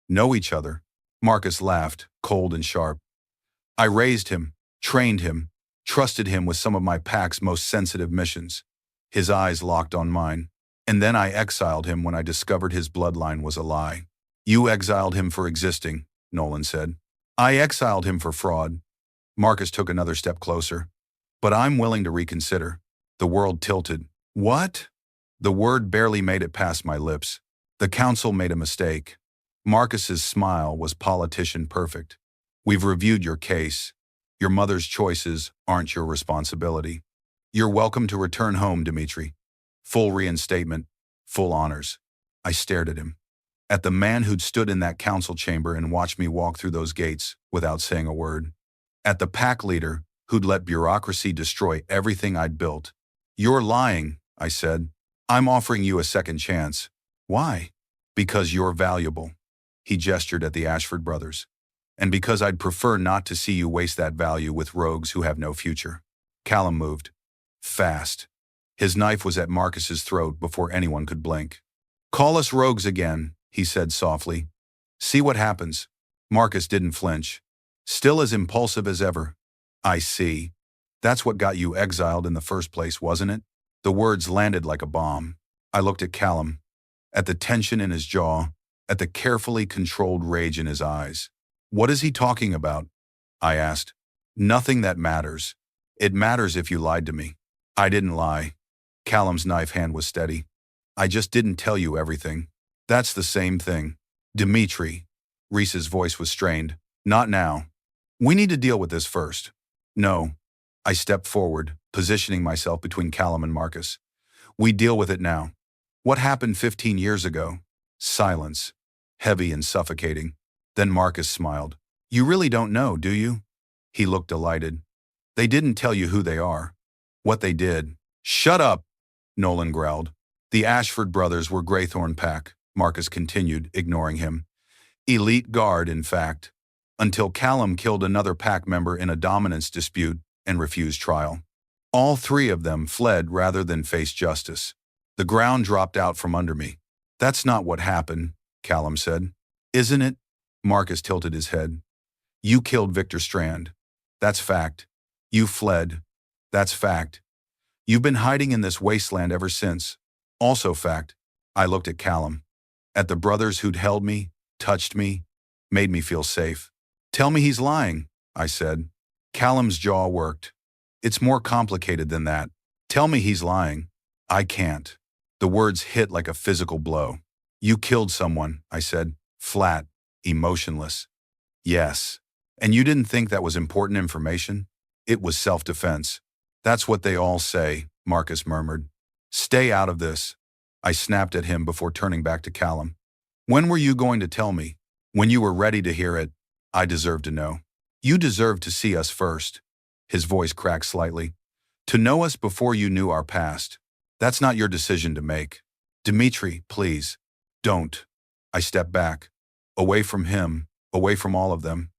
A: Know each other? Marcus laughed, cold and sharp. I raised him, trained him, trusted him with some of my pack's most sensitive missions. His eyes locked on mine. And then I exiled him when I discovered his bloodline was a lie. You exiled him for existing, Nolan said. I exiled him for fraud. Marcus took another step closer. But I'm willing to reconsider. The world tilted. What? The word barely made it past my lips. The council made a mistake. Marcus's smile was politician perfect. We've reviewed your case. Your mother's choices aren't your responsibility. You're welcome to return home, Dimitri. Full reinstatement, full honors. I stared at him. At the man who'd stood in that council chamber and watched me walk through those gates without saying a word. At the pack leader who'd let bureaucracy destroy everything I'd built. You're lying, I said. I'm offering you a second chance. Why? Because you're valuable. He gestured at the Ashford brothers. And because I'd prefer not to see you waste that value with rogues who have no future. Callum moved. Fast. His knife was at Marcus's throat before anyone could blink. Call us rogues again, he said softly. See what happens. Marcus didn't flinch. Still as impulsive as ever. I see. That's what got you exiled in the first place, wasn't it? The words landed like a bomb. I looked at Callum, at the tension in his jaw, at the carefully controlled rage in his eyes. What is he talking about? I asked. Nothing that matters. It matters if you lied to me. I didn't lie. Callum's knife hand was steady. I just didn't tell you everything. That's the same thing. Dimitri. Rhys's voice was strained. Not now. We need to deal with this first. No. I stepped forward, positioning myself between Callum and Marcus. We deal with it now. What happened 15 years ago? Silence. Heavy and suffocating. Then Marcus smiled. You really don't know, do you? He looked delighted. They didn't tell you who they are. What they did. Shut up, Nolan growled. The Ashford brothers were Greythorn pack, Marcus continued, ignoring him. Elite guard, in fact. Until Callum killed another pack member in a dominance dispute and refused trial. All three of them fled rather than face justice. The ground dropped out from under me. That's not what happened, Callum said. Isn't it? Marcus tilted his head. You killed Victor Strand. That's fact. You fled. That's fact. You've been hiding in this wasteland ever since. Also fact. I looked at Callum. At the brothers who'd held me, touched me, made me feel safe. Tell me he's lying, I said. Callum's jaw worked. It's more complicated than that. Tell me he's lying. I can't. The words hit like a physical blow. You killed someone, I said, flat, emotionless. Yes. And you didn't think that was important information? It was self-defense. That's what they all say, Marcus murmured. Stay out of this. I snapped at him before turning back to Callum. When were you going to tell me? When you were ready to hear it. I deserve to know. You deserve to see us first. His voice cracked slightly. To know us before you knew our past. That's not your decision to make. Dimitri, please. Don't. I stepped back. Away from him, away from all of them.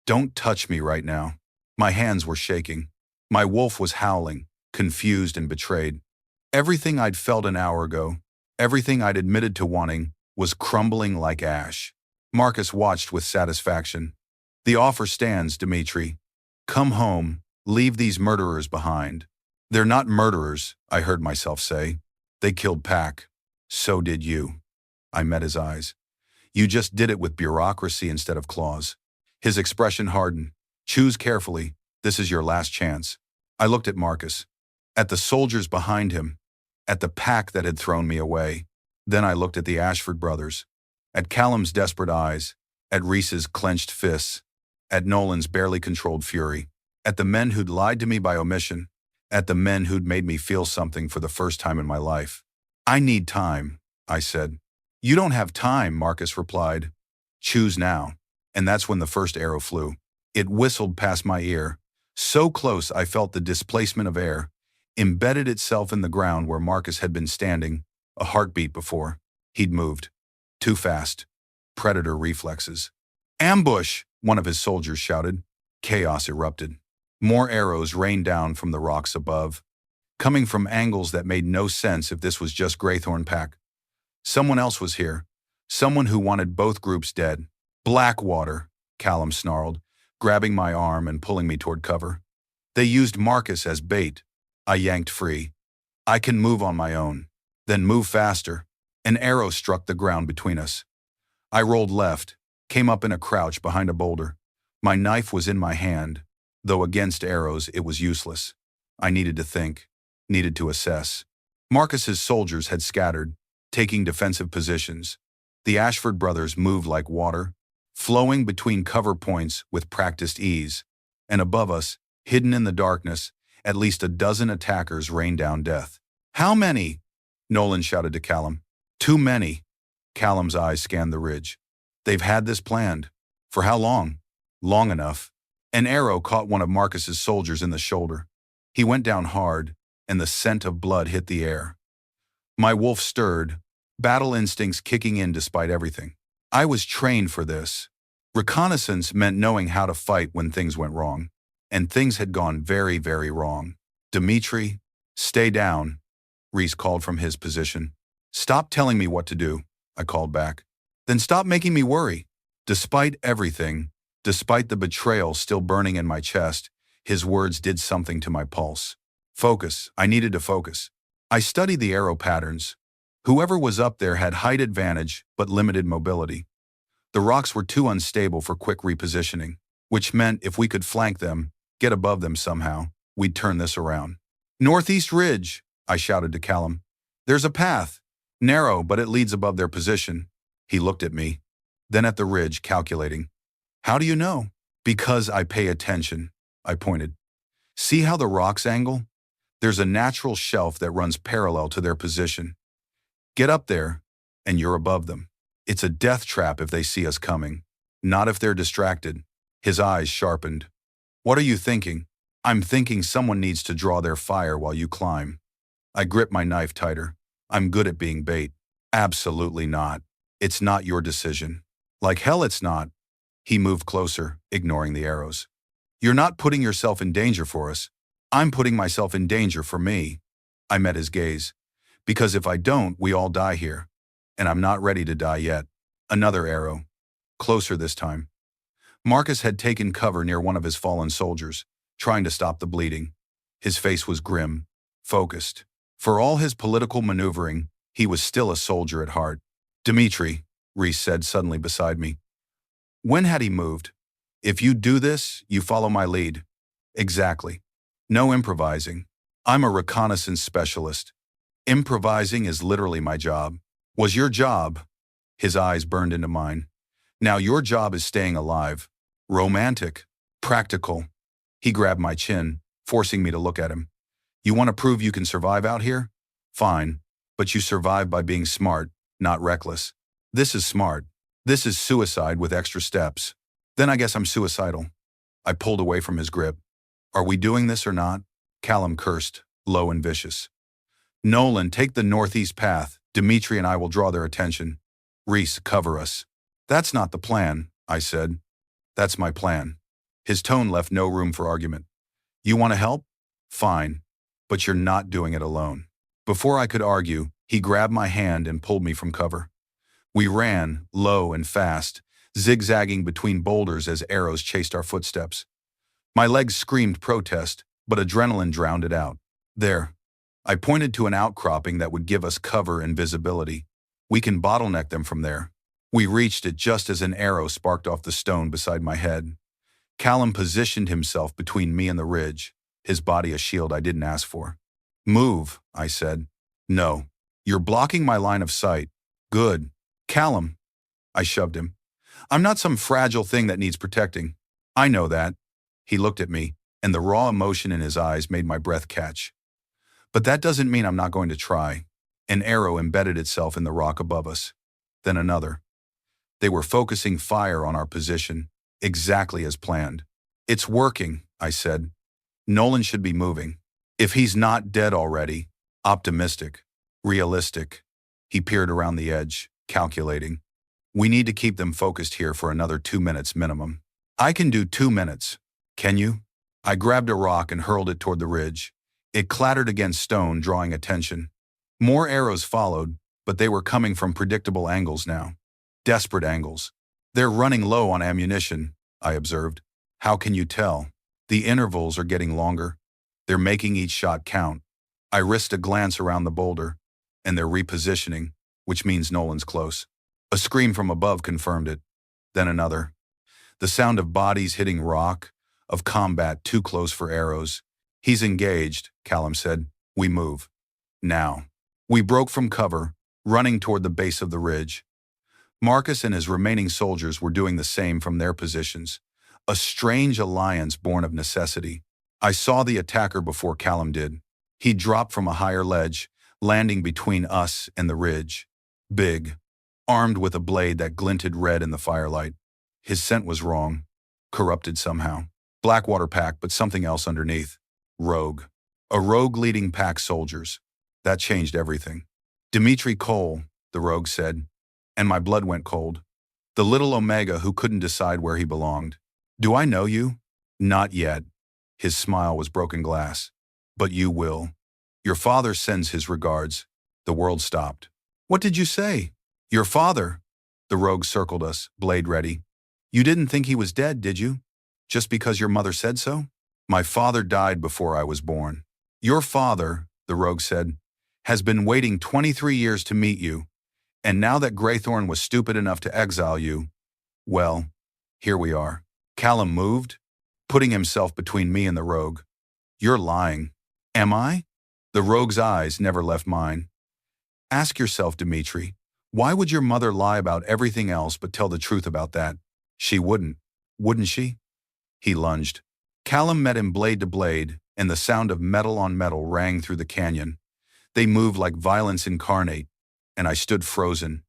A: Don't touch me right now. My hands were shaking. My wolf was howling, confused and betrayed. Everything I'd felt an hour ago, everything I'd admitted to wanting, was crumbling like ash. Marcus watched with satisfaction. The offer stands, Dimitri. Come home, leave these murderers behind. They're not murderers, I heard myself say. They killed Pack. So did you. I met his eyes. You just did it with bureaucracy instead of claws. His expression hardened. Choose carefully. This is your last chance. I looked at Marcus, at the soldiers behind him, at the pack that had thrown me away. Then I looked at the Ashford brothers, at Callum's desperate eyes, at Rhys's clenched fists, at Nolan's barely controlled fury, at the men who'd lied to me by omission, at the men who'd made me feel something for the first time in my life. I need time, I said. You don't have time, Marcus replied. Choose now. And that's when the first arrow flew. It whistled past my ear, so close I felt the displacement of air, embedded itself in the ground where Marcus had been standing, a heartbeat before. He'd moved. Too fast. Predator reflexes. Ambush! One of his soldiers shouted. Chaos erupted. More arrows rained down from the rocks above, coming from angles that made no sense if this was just Greythorn Pack. Someone else was here. Someone who wanted both groups dead. Blackwater, Callum snarled, grabbing my arm and pulling me toward cover. They used Marcus as bait. I yanked free. I can move on my own. Then move faster. An arrow struck the ground between us. I rolled left, came up in a crouch behind a boulder. My knife was in my hand, though against arrows it was useless. I needed to think, needed to assess. Marcus's soldiers had scattered, taking defensive positions. The Ashford brothers moved like water, flowing between cover points with practiced ease. And above us, hidden in the darkness, at least a dozen attackers rained down death. "How many?" Nolan shouted to Callum. "Too many." Callum's eyes scanned the ridge. "They've had this planned. For how long?" "Long enough." An arrow caught one of Marcus's soldiers in the shoulder. He went down hard, and the scent of blood hit the air. My wolf stirred, battle instincts kicking in despite everything. I was trained for this. Reconnaissance meant knowing how to fight when things went wrong. And things had gone very, very wrong. "Dimitri, stay down," Rhys called from his position. "Stop telling me what to do," I called back. "Then stop making me worry." Despite everything, despite the betrayal still burning in my chest, his words did something to my pulse. Focus. I needed to focus. I studied the arrow patterns. Whoever was up there had height advantage but limited mobility. The rocks were too unstable for quick repositioning, which meant if we could flank them, get above them somehow, we'd turn this around. "Northeast ridge," I shouted to Callum. "There's a path. Narrow, but it leads above their position." He looked at me, then at the ridge, calculating. "How do you know?" "Because I pay attention," I pointed. "See how the rocks angle? There's a natural shelf that runs parallel to their position. Get up there, and you're above them. It's a death trap if they see us coming, not if they're distracted." His eyes sharpened. "What are you thinking?" "I'm thinking someone needs to draw their fire while you climb." I gripped my knife tighter. "I'm good at being bait." "Absolutely not. It's not your decision." "Like hell it's not." He moved closer, ignoring the arrows. "You're not putting yourself in danger for us. I'm putting myself in danger for me." I met his gaze. "Because if I don't, we all die here. And I'm not ready to die yet." Another arrow. Closer this time. Marcus had taken cover near one of his fallen soldiers, trying to stop the bleeding. His face was grim, focused. For all his political maneuvering, he was still a soldier at heart. "Dimitri," Rhys said suddenly beside me. When had he moved? "If you do this, you follow my lead." "Exactly. No improvising. I'm a reconnaissance specialist. Improvising is literally my job." "Was your job?" His eyes burned into mine. "Now your job is staying alive. Romantic. Practical." He grabbed my chin, forcing me to look at him. "You want to prove you can survive out here? Fine. But you survive by being smart, not reckless. This is smart. This is suicide with extra steps." "Then I guess I'm suicidal." I pulled away from his grip. "Are we doing this or not?" Callum cursed, low and vicious. "Nolan, take the northeast path. Dimitri and I will draw their attention. Rhys, cover us." "That's not the plan," I said. "That's my plan." His tone left no room for argument. "You want to help? Fine. But you're not doing it alone." Before I could argue, he grabbed my hand and pulled me from cover. We ran, low and fast, zigzagging between boulders as arrows chased our footsteps. My legs screamed protest, but adrenaline drowned it out. "There." I pointed to an outcropping that would give us cover and visibility. "We can bottleneck them from there." We reached it just as an arrow sparked off the stone beside my head. Callum positioned himself between me and the ridge, his body a shield I didn't ask for. "Move," I said. "No. You're blocking my line of sight." "Good." "Callum." I shoved him. "I'm not some fragile thing that needs protecting." "I know that." He looked at me, and the raw emotion in his eyes made my breath catch. "But that doesn't mean I'm not going to try." An arrow embedded itself in the rock above us. Then another. They were focusing fire on our position, exactly as planned. "It's working," I said. "Nolan should be moving. If he's not dead already." Optimistic. Realistic. He peered around the edge, calculating. "We need to keep them focused here for another 2 minutes minimum." "I can do 2 minutes." "Can you?" I grabbed a rock and hurled it toward the ridge. It clattered against stone, drawing attention. More arrows followed, but they were coming from predictable angles now. Desperate angles. "They're running low on ammunition," I observed. "How can you tell?" "The intervals are getting longer. They're making each shot count." I risked a glance around the boulder, and they're repositioning, which means Nolan's close. A scream from above confirmed it. Then another. The sound of bodies hitting rock, of combat too close for arrows. He's engaged, Callum said. We move. Now. We broke from cover, running toward the base of the ridge. Marcus and his remaining soldiers were doing the same from their positions. A strange alliance born of necessity. I saw the attacker before Callum did. He dropped from a higher ledge, landing between us and the ridge. Big, armed with a blade that glinted red in the firelight. His scent was wrong. Corrupted somehow. Blackwater pack, but something else underneath. Rogue. A rogue leading pack soldiers. That changed everything. Dimitri Cole, the rogue said, and my blood went cold. The little Omega who couldn't decide where he belonged. Do I know you? Not yet. His smile was broken glass. But you will. Your father sends his regards. The world stopped. What did you say? Your father? The rogue circled us, blade ready. You didn't think he was dead, did you? Just because your mother said so? My father died before I was born. Your father, the rogue said, has been waiting 23 years to meet you, and now that Greythorn was stupid enough to exile you, well, here we are. Callum moved, putting himself between me and the rogue. You're lying. Am I? The rogue's eyes never left mine. Ask yourself, Dimitri, why would your mother lie about everything else but tell the truth about that? She wouldn't she? He lunged. Callum met him blade to blade, and the sound of metal on metal rang through the canyon. They moved like violence incarnate, and I stood frozen,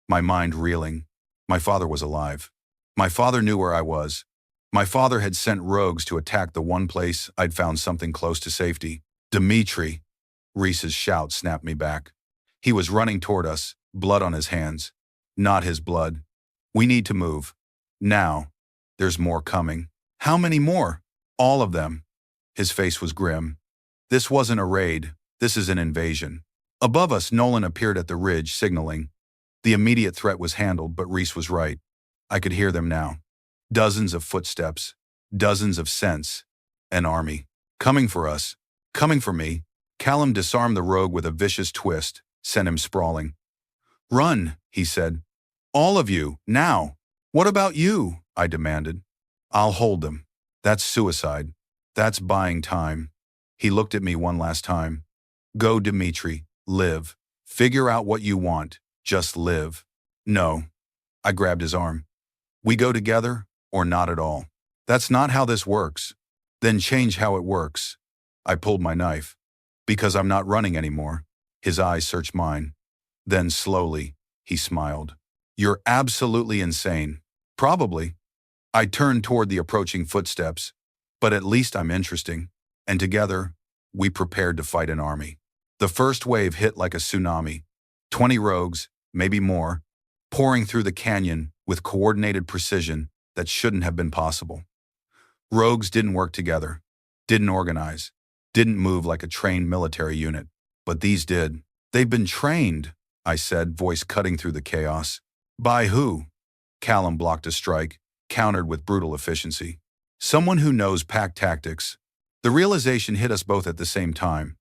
A: my mind reeling. My father was alive. My father knew where I was. My father had sent rogues to attack the one place I'd found something close to safety. Dimitri! Rhys's shout snapped me back. He was running toward us, blood on his hands. Not his blood. We need to move. Now. There's more coming. How many more? All of them. His face was grim. This wasn't a raid. This is an invasion. Above us, Nolan appeared at the ridge, signaling. The immediate threat was handled, but Rhys was right. I could hear them now. Dozens of footsteps. Dozens of scents. An army. Coming for us. Coming for me. Callum disarmed the rogue with a vicious twist, sent him sprawling. Run, he said. All of you, now. What about you? I demanded. I'll hold them. That's suicide. That's buying time. He looked at me one last time. Go, Dimitri. Live. Figure out what you want. Just live. No. I grabbed his arm. We go together, or not at all. That's not how this works. Then change how it works. I pulled my knife. Because I'm not running anymore. His eyes searched mine. Then slowly, he smiled. You're absolutely insane. Probably. I turned toward the approaching footsteps. But at least I'm interesting. And together, we prepared to fight an army. The first wave hit like a tsunami. 20 rogues, maybe more, pouring through the canyon with coordinated precision that shouldn't have been possible. Rogues didn't work together, didn't organize, didn't move like a trained military unit. But these did. They've been trained, I said, voice cutting through the chaos. By who? Callum blocked a strike, countered with brutal efficiency. Someone who knows pack tactics. The realization hit us both at the same time.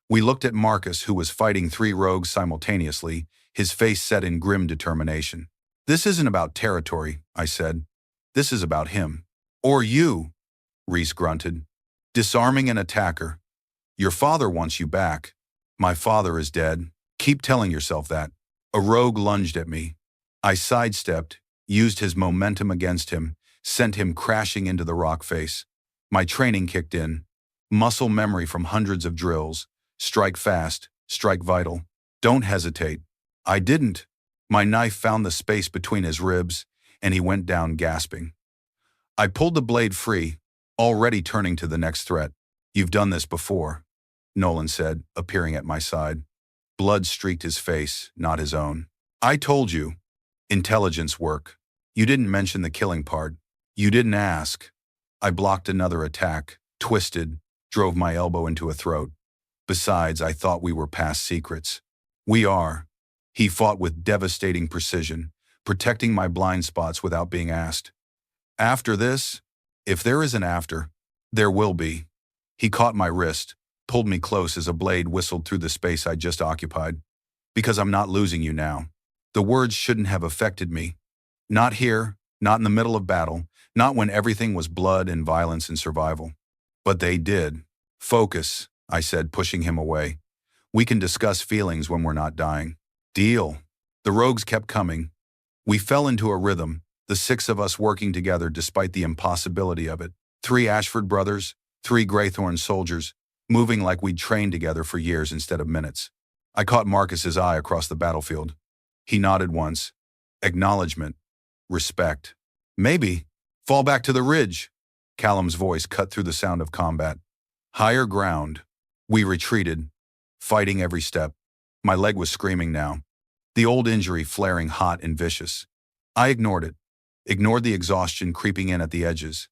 A: We looked at Marcus, who was fighting 3 rogues simultaneously, his face set in grim determination. This isn't about territory, I said. This is about him. Or you, Rhys grunted. Disarming an attacker. Your father wants you back. My father is dead. Keep telling yourself that. A rogue lunged at me. I sidestepped, used his momentum against him, sent him crashing into the rock face. My training kicked in. Muscle memory from hundreds of drills. Strike fast, strike vital. Don't hesitate. I didn't. My knife found the space between his ribs, and he went down gasping. I pulled the blade free, already turning to the next threat. You've done this before, Nolan said, appearing at my side. Blood streaked his face, not his own. I told you. Intelligence work. You didn't mention the killing part. You didn't ask. I blocked another attack, twisted, drove my elbow into a throat. Besides, I thought we were past secrets. We are. He fought with devastating precision, protecting my blind spots without being asked. After this, if there is an after, there will be. He caught my wrist, pulled me close as a blade whistled through the space I just occupied. Because I'm not losing you now. The words shouldn't have affected me. Not here, not in the middle of battle, not when everything was blood and violence and survival. But they did. Focus, I said, pushing him away. We can discuss feelings when we're not dying. Deal. The rogues kept coming. We fell into a rhythm, the six of us working together despite the impossibility of it. 3 Ashford brothers, 3 Greythorn soldiers, moving like we'd trained together for years instead of minutes. I caught Marcus's eye across the battlefield. He nodded once. Acknowledgement. Respect. Maybe. Fall back to the ridge. Callum's voice cut through the sound of combat. Higher ground. We retreated, fighting every step. My leg was screaming now, the old injury flaring hot and vicious. I ignored it. Ignored the exhaustion creeping in at the edges.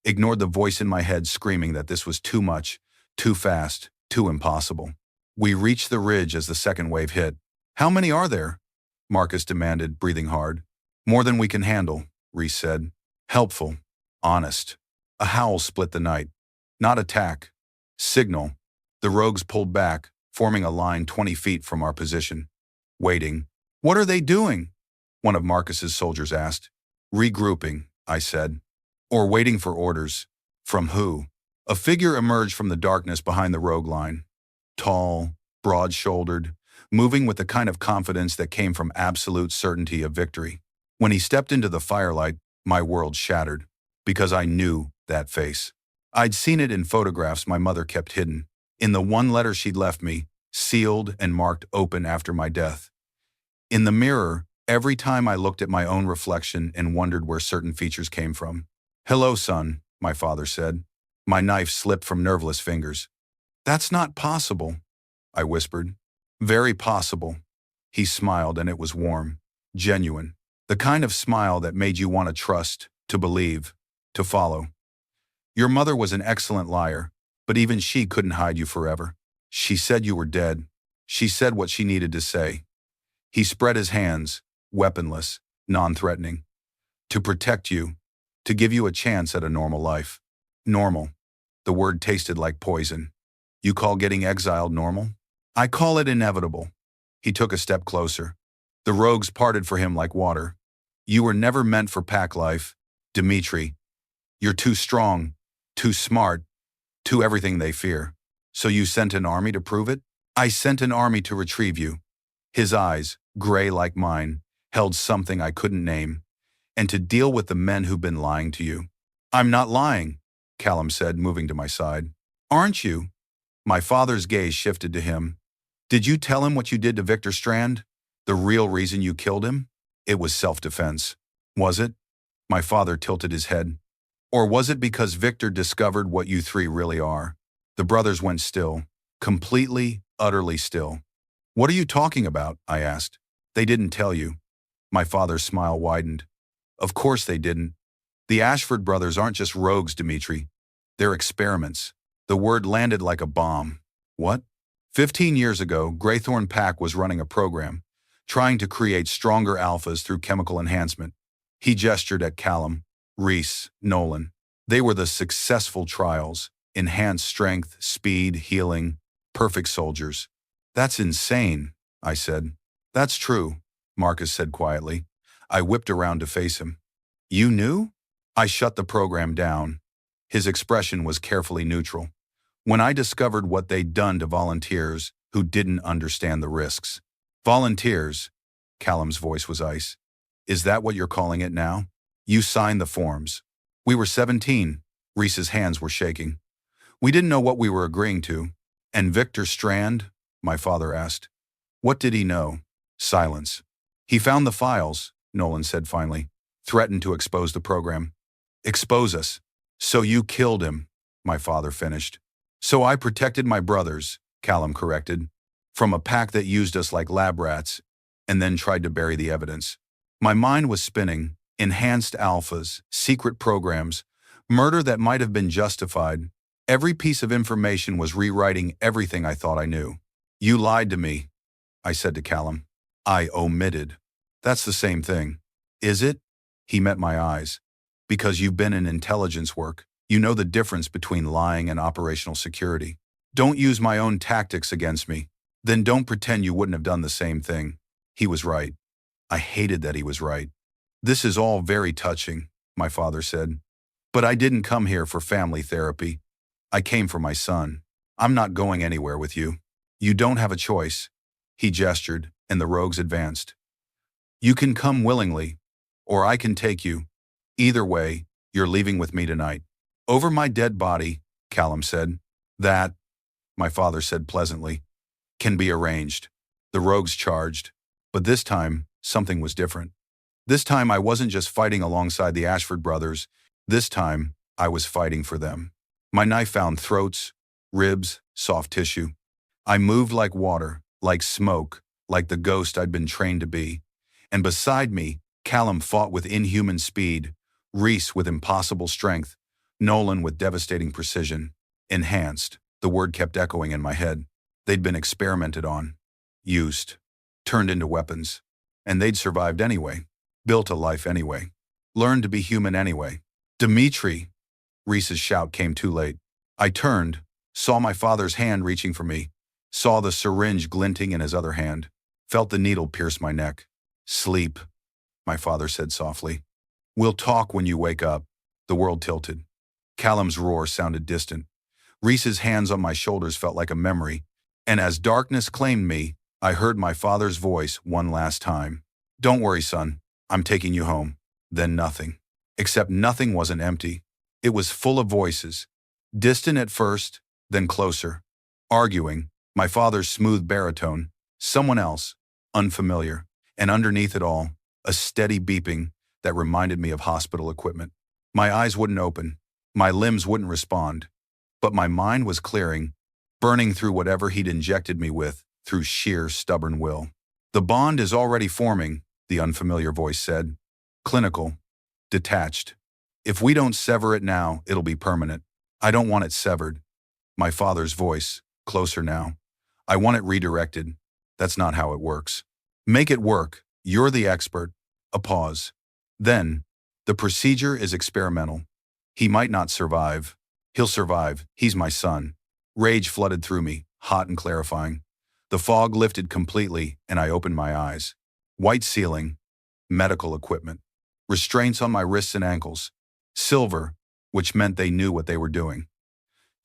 A: Ignored the voice in my head screaming that this was too much, too fast, too impossible. We reached the ridge as the second wave hit. How many are there? Marcus demanded, breathing hard. More than we can handle, Rhys said. Helpful. Honest. A howl split the night. Not attack. Signal. The rogues pulled back, forming a line 20 feet from our position. Waiting. What are they doing? One of Marcus's soldiers asked. Regrouping, I said. Or waiting for orders. From who? A figure emerged from the darkness behind the rogue line. Tall, broad-shouldered, moving with the kind of confidence that came from absolute certainty of victory. When he stepped into the firelight, my world shattered, because I knew that face. I'd seen it in photographs my mother kept hidden, in the one letter she'd left me, sealed and marked open after my death. In the mirror, every time I looked at my own reflection and wondered where certain features came from. Hello, son, my father said. My knife slipped from nerveless fingers. That's not possible, I whispered. Very possible. He smiled, and it was warm, genuine, the kind of smile that made you want to trust, to believe, to follow. Your mother was an excellent liar, but even she couldn't hide you forever. She said you were dead. She said what she needed to say. He spread his hands, weaponless, non-threatening. To protect you, to give you a chance at a normal life. Normal. The word tasted like poison. You call getting exiled normal? I call it inevitable. He took a step closer. The rogues parted for him like water. You were never meant for pack life, Dimitri. You're too strong, too smart, too everything they fear. So you sent an army to prove it? I sent an army to retrieve you. His eyes, gray like mine, held something I couldn't name. And to deal with the men who've been lying to you. I'm not lying, Callum said, moving to my side. Aren't you? My father's gaze shifted to him. Did you tell him what you did to Victor Strand? The real reason you killed him? It was self-defense. Was it? My father tilted his head. Or was it because Victor discovered what you 3 really are? The brothers went still, completely, utterly still. What are you talking about? I asked. They didn't tell you. My father's smile widened. Of course they didn't. The Ashford brothers aren't just rogues, Dimitri. They're experiments. The word landed like a bomb. What? 15 years ago, Greythorn Pack was running a program, trying to create stronger alphas through chemical enhancement. He gestured at Callum, Rhys, Nolan. They were the successful trials. Enhanced strength, speed, healing, perfect soldiers. That's insane, I said. That's true, Marcus said quietly. I whipped around to face him. You knew? I shut the program down. His expression was carefully neutral. When I discovered what they'd done to volunteers who didn't understand the risks. Volunteers, Callum's voice was ice. Is that what you're calling it now? You signed the forms. We were 17. Rhys's hands were shaking. We didn't know what we were agreeing to. And Victor Strand? My father asked. What did he know? Silence. He found the files, Nolan said finally. Threatened to expose the program. Expose us. So you killed him, my father finished. So I protected my brothers, Callum corrected, from a pack that used us like lab rats, and then tried to bury the evidence. My mind was spinning. Enhanced alphas, secret programs, murder that might have been justified. Every piece of information was rewriting everything I thought I knew. You lied to me, I said to Callum. I omitted. That's the same thing. Is it? He met my eyes. Because you've been in intelligence work, you know the difference between lying and operational security. Don't use my own tactics against me. Then don't pretend you wouldn't have done the same thing. He was right. I hated that he was right. This is all very touching, my father said. But I didn't come here for family therapy. I came for my son. I'm not going anywhere with you. You don't have a choice. He gestured, and the rogues advanced. You can come willingly, or I can take you. Either way, you're leaving with me tonight. Over my dead body, Callum said. That, my father said pleasantly, can be arranged. The rogues charged. But this time, something was different. This time I wasn't just fighting alongside the Ashford brothers. This time, I was fighting for them. My knife found throats, ribs, soft tissue. I moved like water, like smoke, like the ghost I'd been trained to be. And beside me, Callum fought with inhuman speed, Rhys with impossible strength, Nolan with devastating precision. Enhanced, the word kept echoing in my head. They'd been experimented on, used, turned into weapons. And they'd survived anyway, built a life anyway, learned to be human anyway. Dimitri! Rhys's shout came too late. I turned, saw my father's hand reaching for me, saw the syringe glinting in his other hand, felt the needle pierce my neck. Sleep, my father said softly. We'll talk when you wake up. The world tilted. Callum's roar sounded distant. Rhys's hands on my shoulders felt like a memory, and as darkness claimed me, I heard my father's voice one last time. Don't worry, son. I'm taking you home. Then nothing. Except nothing wasn't empty. It was full of voices. Distant at first, then closer. Arguing, my father's smooth baritone, someone else, unfamiliar, and underneath it all, a steady beeping that reminded me of hospital equipment. My eyes wouldn't open. My limbs wouldn't respond. But my mind was clearing, burning through whatever he'd injected me with, through sheer stubborn will. The bond is already forming, the unfamiliar voice said. Clinical. Detached. If we don't sever it now, it'll be permanent. I don't want it severed. My father's voice, closer now. I want it redirected. That's not how it works. Make it work. You're the expert. A pause. Then, the procedure is experimental. He might not survive. He'll survive. He's my son. Rage flooded through me, hot and clarifying. The fog lifted completely, and I opened my eyes. White ceiling. Medical equipment. Restraints on my wrists and ankles. Silver, which meant they knew what they were doing.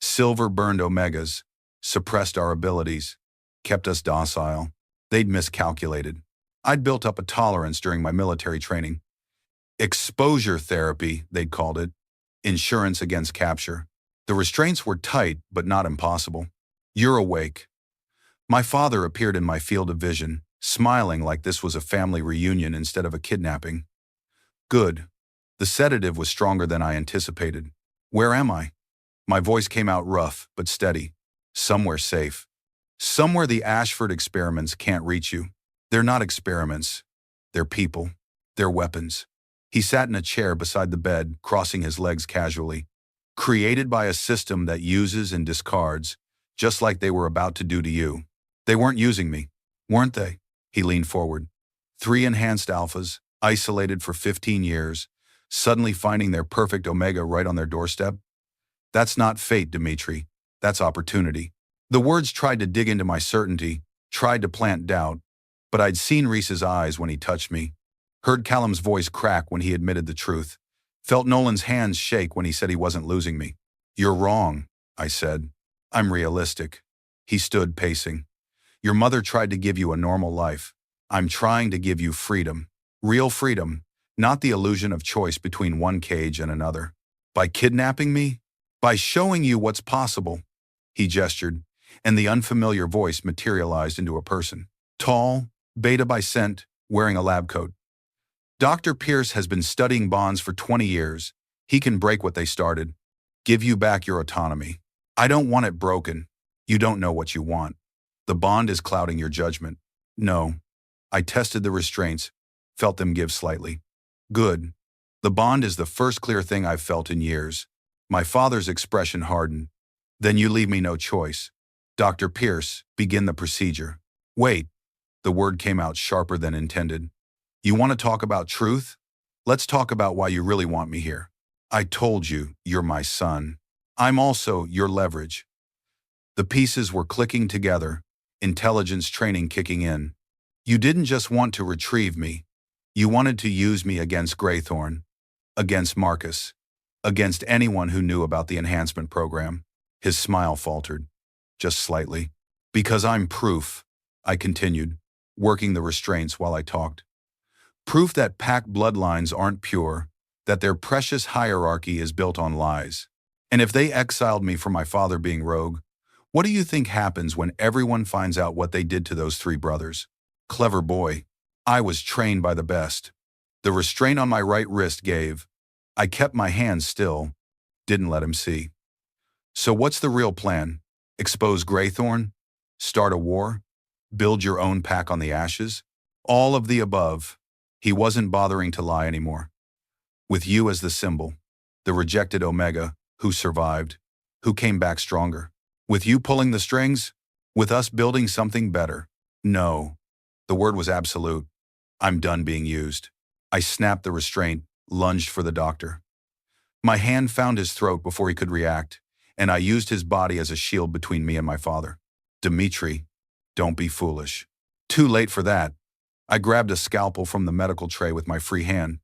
A: Silver burned omegas, suppressed our abilities, kept us docile. They'd miscalculated. I'd built up a tolerance during my military training. Exposure therapy, they'd called it. Insurance against capture. The restraints were tight, but not impossible. You're awake. My father appeared in my field of vision, smiling like this was a family reunion instead of a kidnapping. Good. The sedative was stronger than I anticipated. Where am I? My voice came out rough, but steady. Somewhere safe. Somewhere the Ashford experiments can't reach you. They're not experiments. They're people. They're weapons. He sat in a chair beside the bed, crossing his legs casually. Created by a system that uses and discards, just like they were about to do to you. They weren't using me, weren't they? He leaned forward. 3 enhanced alphas, isolated for 15 years, suddenly finding their perfect omega right on their doorstep? That's not fate, Dimitri. That's opportunity. The words tried to dig into my certainty, tried to plant doubt, but I'd seen Rhys's eyes when he touched me, heard Callum's voice crack when he admitted the truth, felt Nolan's hands shake when he said he wasn't losing me. You're wrong, I said. I'm realistic. He stood pacing. Your mother tried to give you a normal life. I'm trying to give you freedom. Real freedom, not the illusion of choice between one cage and another. By kidnapping me? By showing you what's possible. He gestured, and the unfamiliar voice materialized into a person. Tall, beta by scent, wearing a lab coat. Dr. Pierce has been studying bonds for 20 years. He can break what they started. Give you back your autonomy. I don't want it broken. You don't know what you want. The bond is clouding your judgment. No. I tested the restraints, felt them give slightly. Good. The bond is the first clear thing I've felt in years. My father's expression hardened. Then you leave me no choice. Dr. Pierce, begin the procedure. Wait. The word came out sharper than intended. You want to talk about truth? Let's talk about why you really want me here. I told you, you're my son. I'm also your leverage. The pieces were clicking together, intelligence training kicking in. You didn't just want to retrieve me. You wanted to use me against Graythorn, against Marcus, against anyone who knew about the enhancement program. His smile faltered. just slightly. Because I'm proof, I continued, working the restraints while I talked. Proof that pack bloodlines aren't pure, that their precious hierarchy is built on lies. And if they exiled me for my father being rogue, what do you think happens when everyone finds out what they did to those three brothers? Clever boy. I was trained by the best. The restraint on my right wrist gave. I kept my hands still, didn't let him see. So what's the real plan? Expose Greythorn? Start a war? Build your own pack on the ashes? All of the above. He wasn't bothering to lie anymore. With you as the symbol, the rejected Omega, who survived, who came back stronger. With you pulling the strings, with us building something better. No. The word was absolute. I'm done being used. I snapped the restraint, lunged for the doctor. My hand found his throat before he could react, and I used his body as a shield between me and my father. Dimitri, don't be foolish. Too late for that. I grabbed a scalpel from the medical tray with my free hand.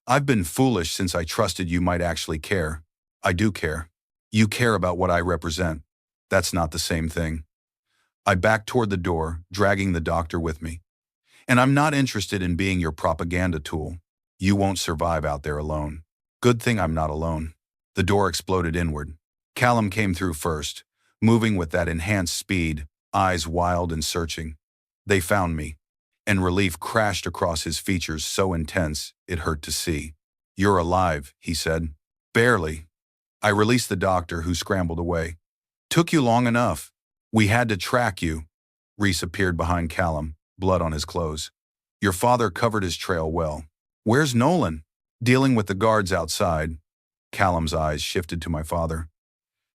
A: I've been foolish since I trusted you might actually care. I do care. You care about what I represent. That's not the same thing. I backed toward the door, dragging the doctor with me. And I'm not interested in being your propaganda tool. You won't survive out there alone. Good thing I'm not alone. The door exploded inward. Callum came through first, moving with that enhanced speed, eyes wild and searching. They found me, and relief crashed across his features so intense it hurt to see. You're alive, he said. Barely. I released the doctor, who scrambled away. Took you long enough. We had to track you. Rhys appeared behind Callum, blood on his clothes. Your father covered his trail well. Where's Nolan? Dealing with the guards outside. Callum's eyes shifted to my father.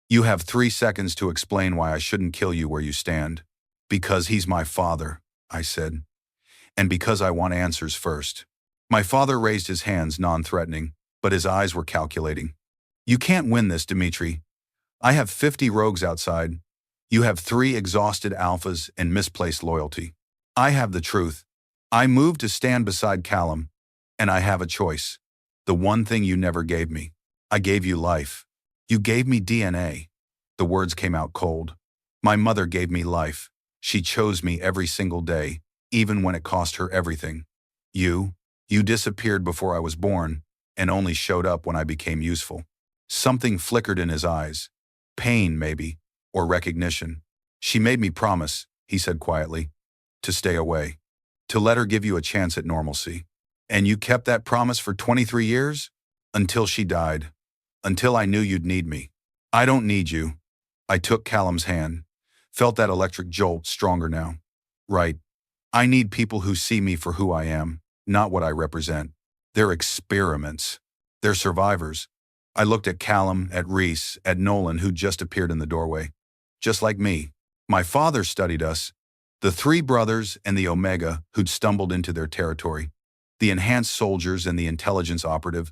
A: You have 3 seconds to explain why I shouldn't kill you where you stand. Because he's my father, I said. And because I want answers first. My father raised his hands, non-threatening, but his eyes were calculating. You can't win this, Dimitri. I have 50 rogues outside. You have 3 exhausted alphas and misplaced loyalty. I have the truth. I moved to stand beside Callum, and I have a choice. The one thing you never gave me. I gave you life. You gave me DNA. The words came out cold. My mother gave me life. She chose me every single day, even when it cost her everything. You disappeared before I was born, and only showed up when I became useful. Something flickered in his eyes. Pain, maybe, or recognition. She made me promise, he said quietly, to stay away, to let her give you a chance at normalcy. And you kept that promise for 23 years? Until she died. Until I knew you'd need me. I don't need you. I took Callum's hand, felt that electric jolt stronger now. Right. I need people who see me for who I am, not what I represent. They're experiments. They're survivors. I looked at Callum, at Rhys, at Nolan, who'd just appeared in the doorway. Just like me. My father studied us. The 3 brothers and the Omega who'd stumbled into their territory. The enhanced soldiers and the intelligence operative.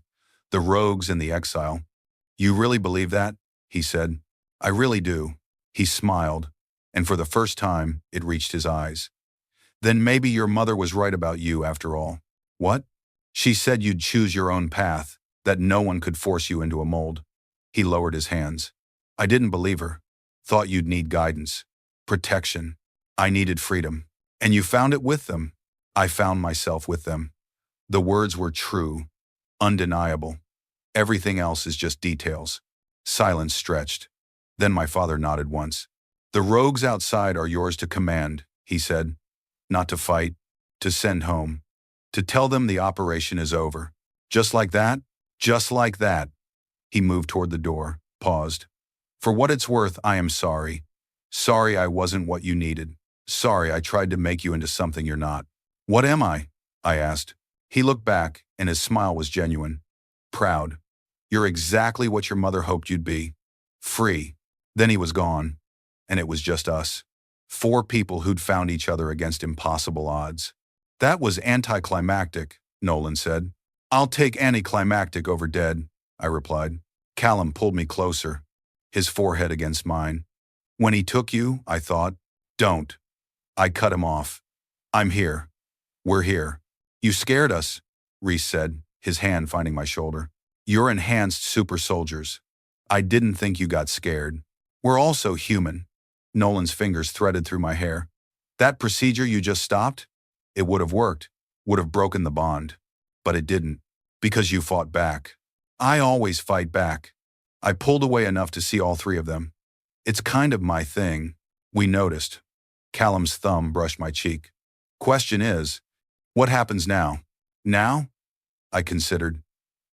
A: The rogues and the exile. You really believe that? He said. I really do. He smiled, and for the first time, it reached his eyes. Then maybe your mother was right about you after all. What? She said you'd choose your own path, that no one could force you into a mold. He lowered his hands. I didn't believe her. Thought you'd need guidance. Protection. I needed freedom. And you found it with them. I found myself with them. The words were true, undeniable. Everything else is just details. Silence stretched. Then my father nodded once. The rogues outside are yours to command, he said. Not to fight, to send home. To tell them the operation is over. Just like that? Just like that. He moved toward the door, paused. For what it's worth, I am sorry. Sorry I wasn't what you needed. Sorry I tried to make you into something you're not. What am I? I asked. He looked back, and his smile was genuine. Proud. You're exactly what your mother hoped you'd be. Free. Then he was gone, and it was just us. 4 people who'd found each other against impossible odds. That was anticlimactic, Nolan said. I'll take anticlimactic over dead, I replied. Callum pulled me closer, his forehead against mine. When he took you, I thought, don't. I cut him off. I'm here. We're here. You scared us, Rhys said, his hand finding my shoulder. You're enhanced super soldiers. I didn't think you got scared. We're also human. Nolan's fingers threaded through my hair. That procedure you just stopped? It would have worked, would have broken the bond. But it didn't. Because you fought back. I always fight back. I pulled away enough to see all three of them. It's kind of my thing. We noticed. Callum's thumb brushed my cheek. Question is, what happens now? Now? I considered.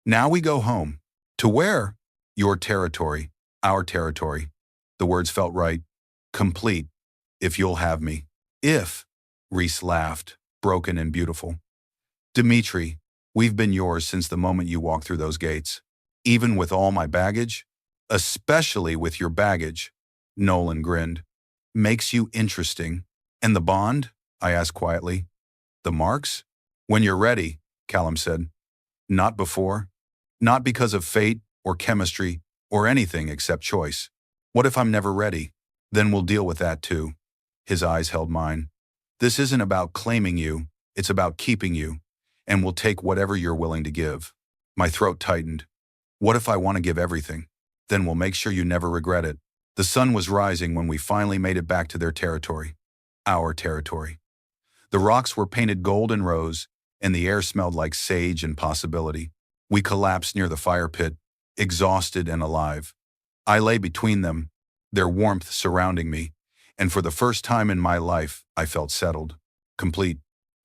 A: Now we go home. To where? Your territory. Our territory. The words felt right. Complete. If you'll have me. If. Rhys laughed, broken and beautiful. Dimitri, we've been yours since the moment you walked through those gates. Even with all my baggage? Especially with your baggage. Nolan grinned. Makes you interesting. And the bond? I asked quietly. The marks? When you're ready, Callum said. Not before. Not because of fate or chemistry or anything except choice. What if I'm never ready? Then we'll deal with that too. His eyes held mine. This isn't about claiming you, it's about keeping you, and we'll take whatever you're willing to give. My throat tightened. What if I want to give everything? Then we'll make sure you never regret it. The sun was rising when we finally made it back to their territory. Our territory. The rocks were painted gold and rose, and the air smelled like sage and possibility. We collapsed near the fire pit, exhausted and alive. I lay between them, their warmth surrounding me, and for the first time in my life, I felt settled. Complete.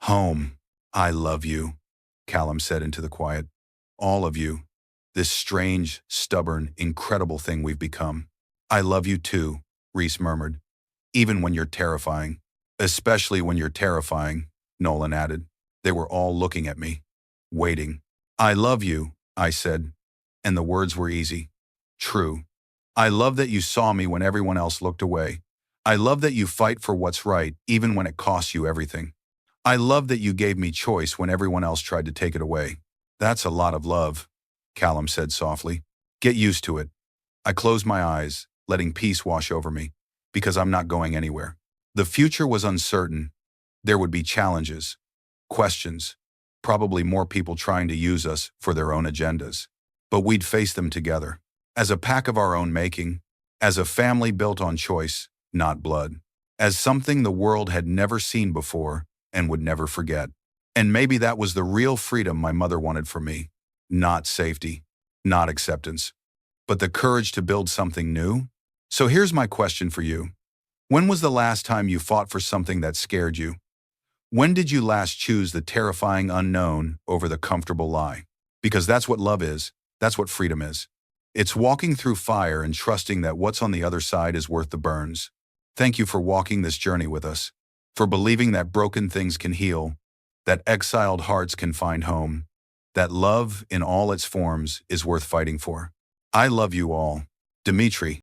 A: Home. I love you, Callum said into the quiet. All of you. This strange, stubborn, incredible thing we've become. I love you too, Rhys murmured. Even when you're terrifying. Especially when you're terrifying, Nolan added. They were all looking at me, waiting. I love you, I said, and the words were easy. True. I love that you saw me when everyone else looked away. I love that you fight for what's right, even when it costs you everything. I love that you gave me choice when everyone else tried to take it away. That's a lot of love, Callum said softly. Get used to it. I closed my eyes, letting peace wash over me, because I'm not going anywhere. The future was uncertain. There would be challenges, questions, probably more people trying to use us for their own agendas. But we'd face them together, as a pack of our own making, as a family built on choice, not blood, as something the world had never seen before and would never forget. And maybe that was the real freedom my mother wanted for me. Not safety, not acceptance, but the courage to build something new. So here's my question for you. When was the last time you fought for something that scared you? When did you last choose the terrifying unknown over the comfortable lie? Because that's what love is. That's what freedom is. It's walking through fire and trusting that what's on the other side is worth the burns. Thank you for walking this journey with us, for believing that broken things can heal, that exiled hearts can find home, that love in all its forms is worth fighting for. I love you all. Dimitri.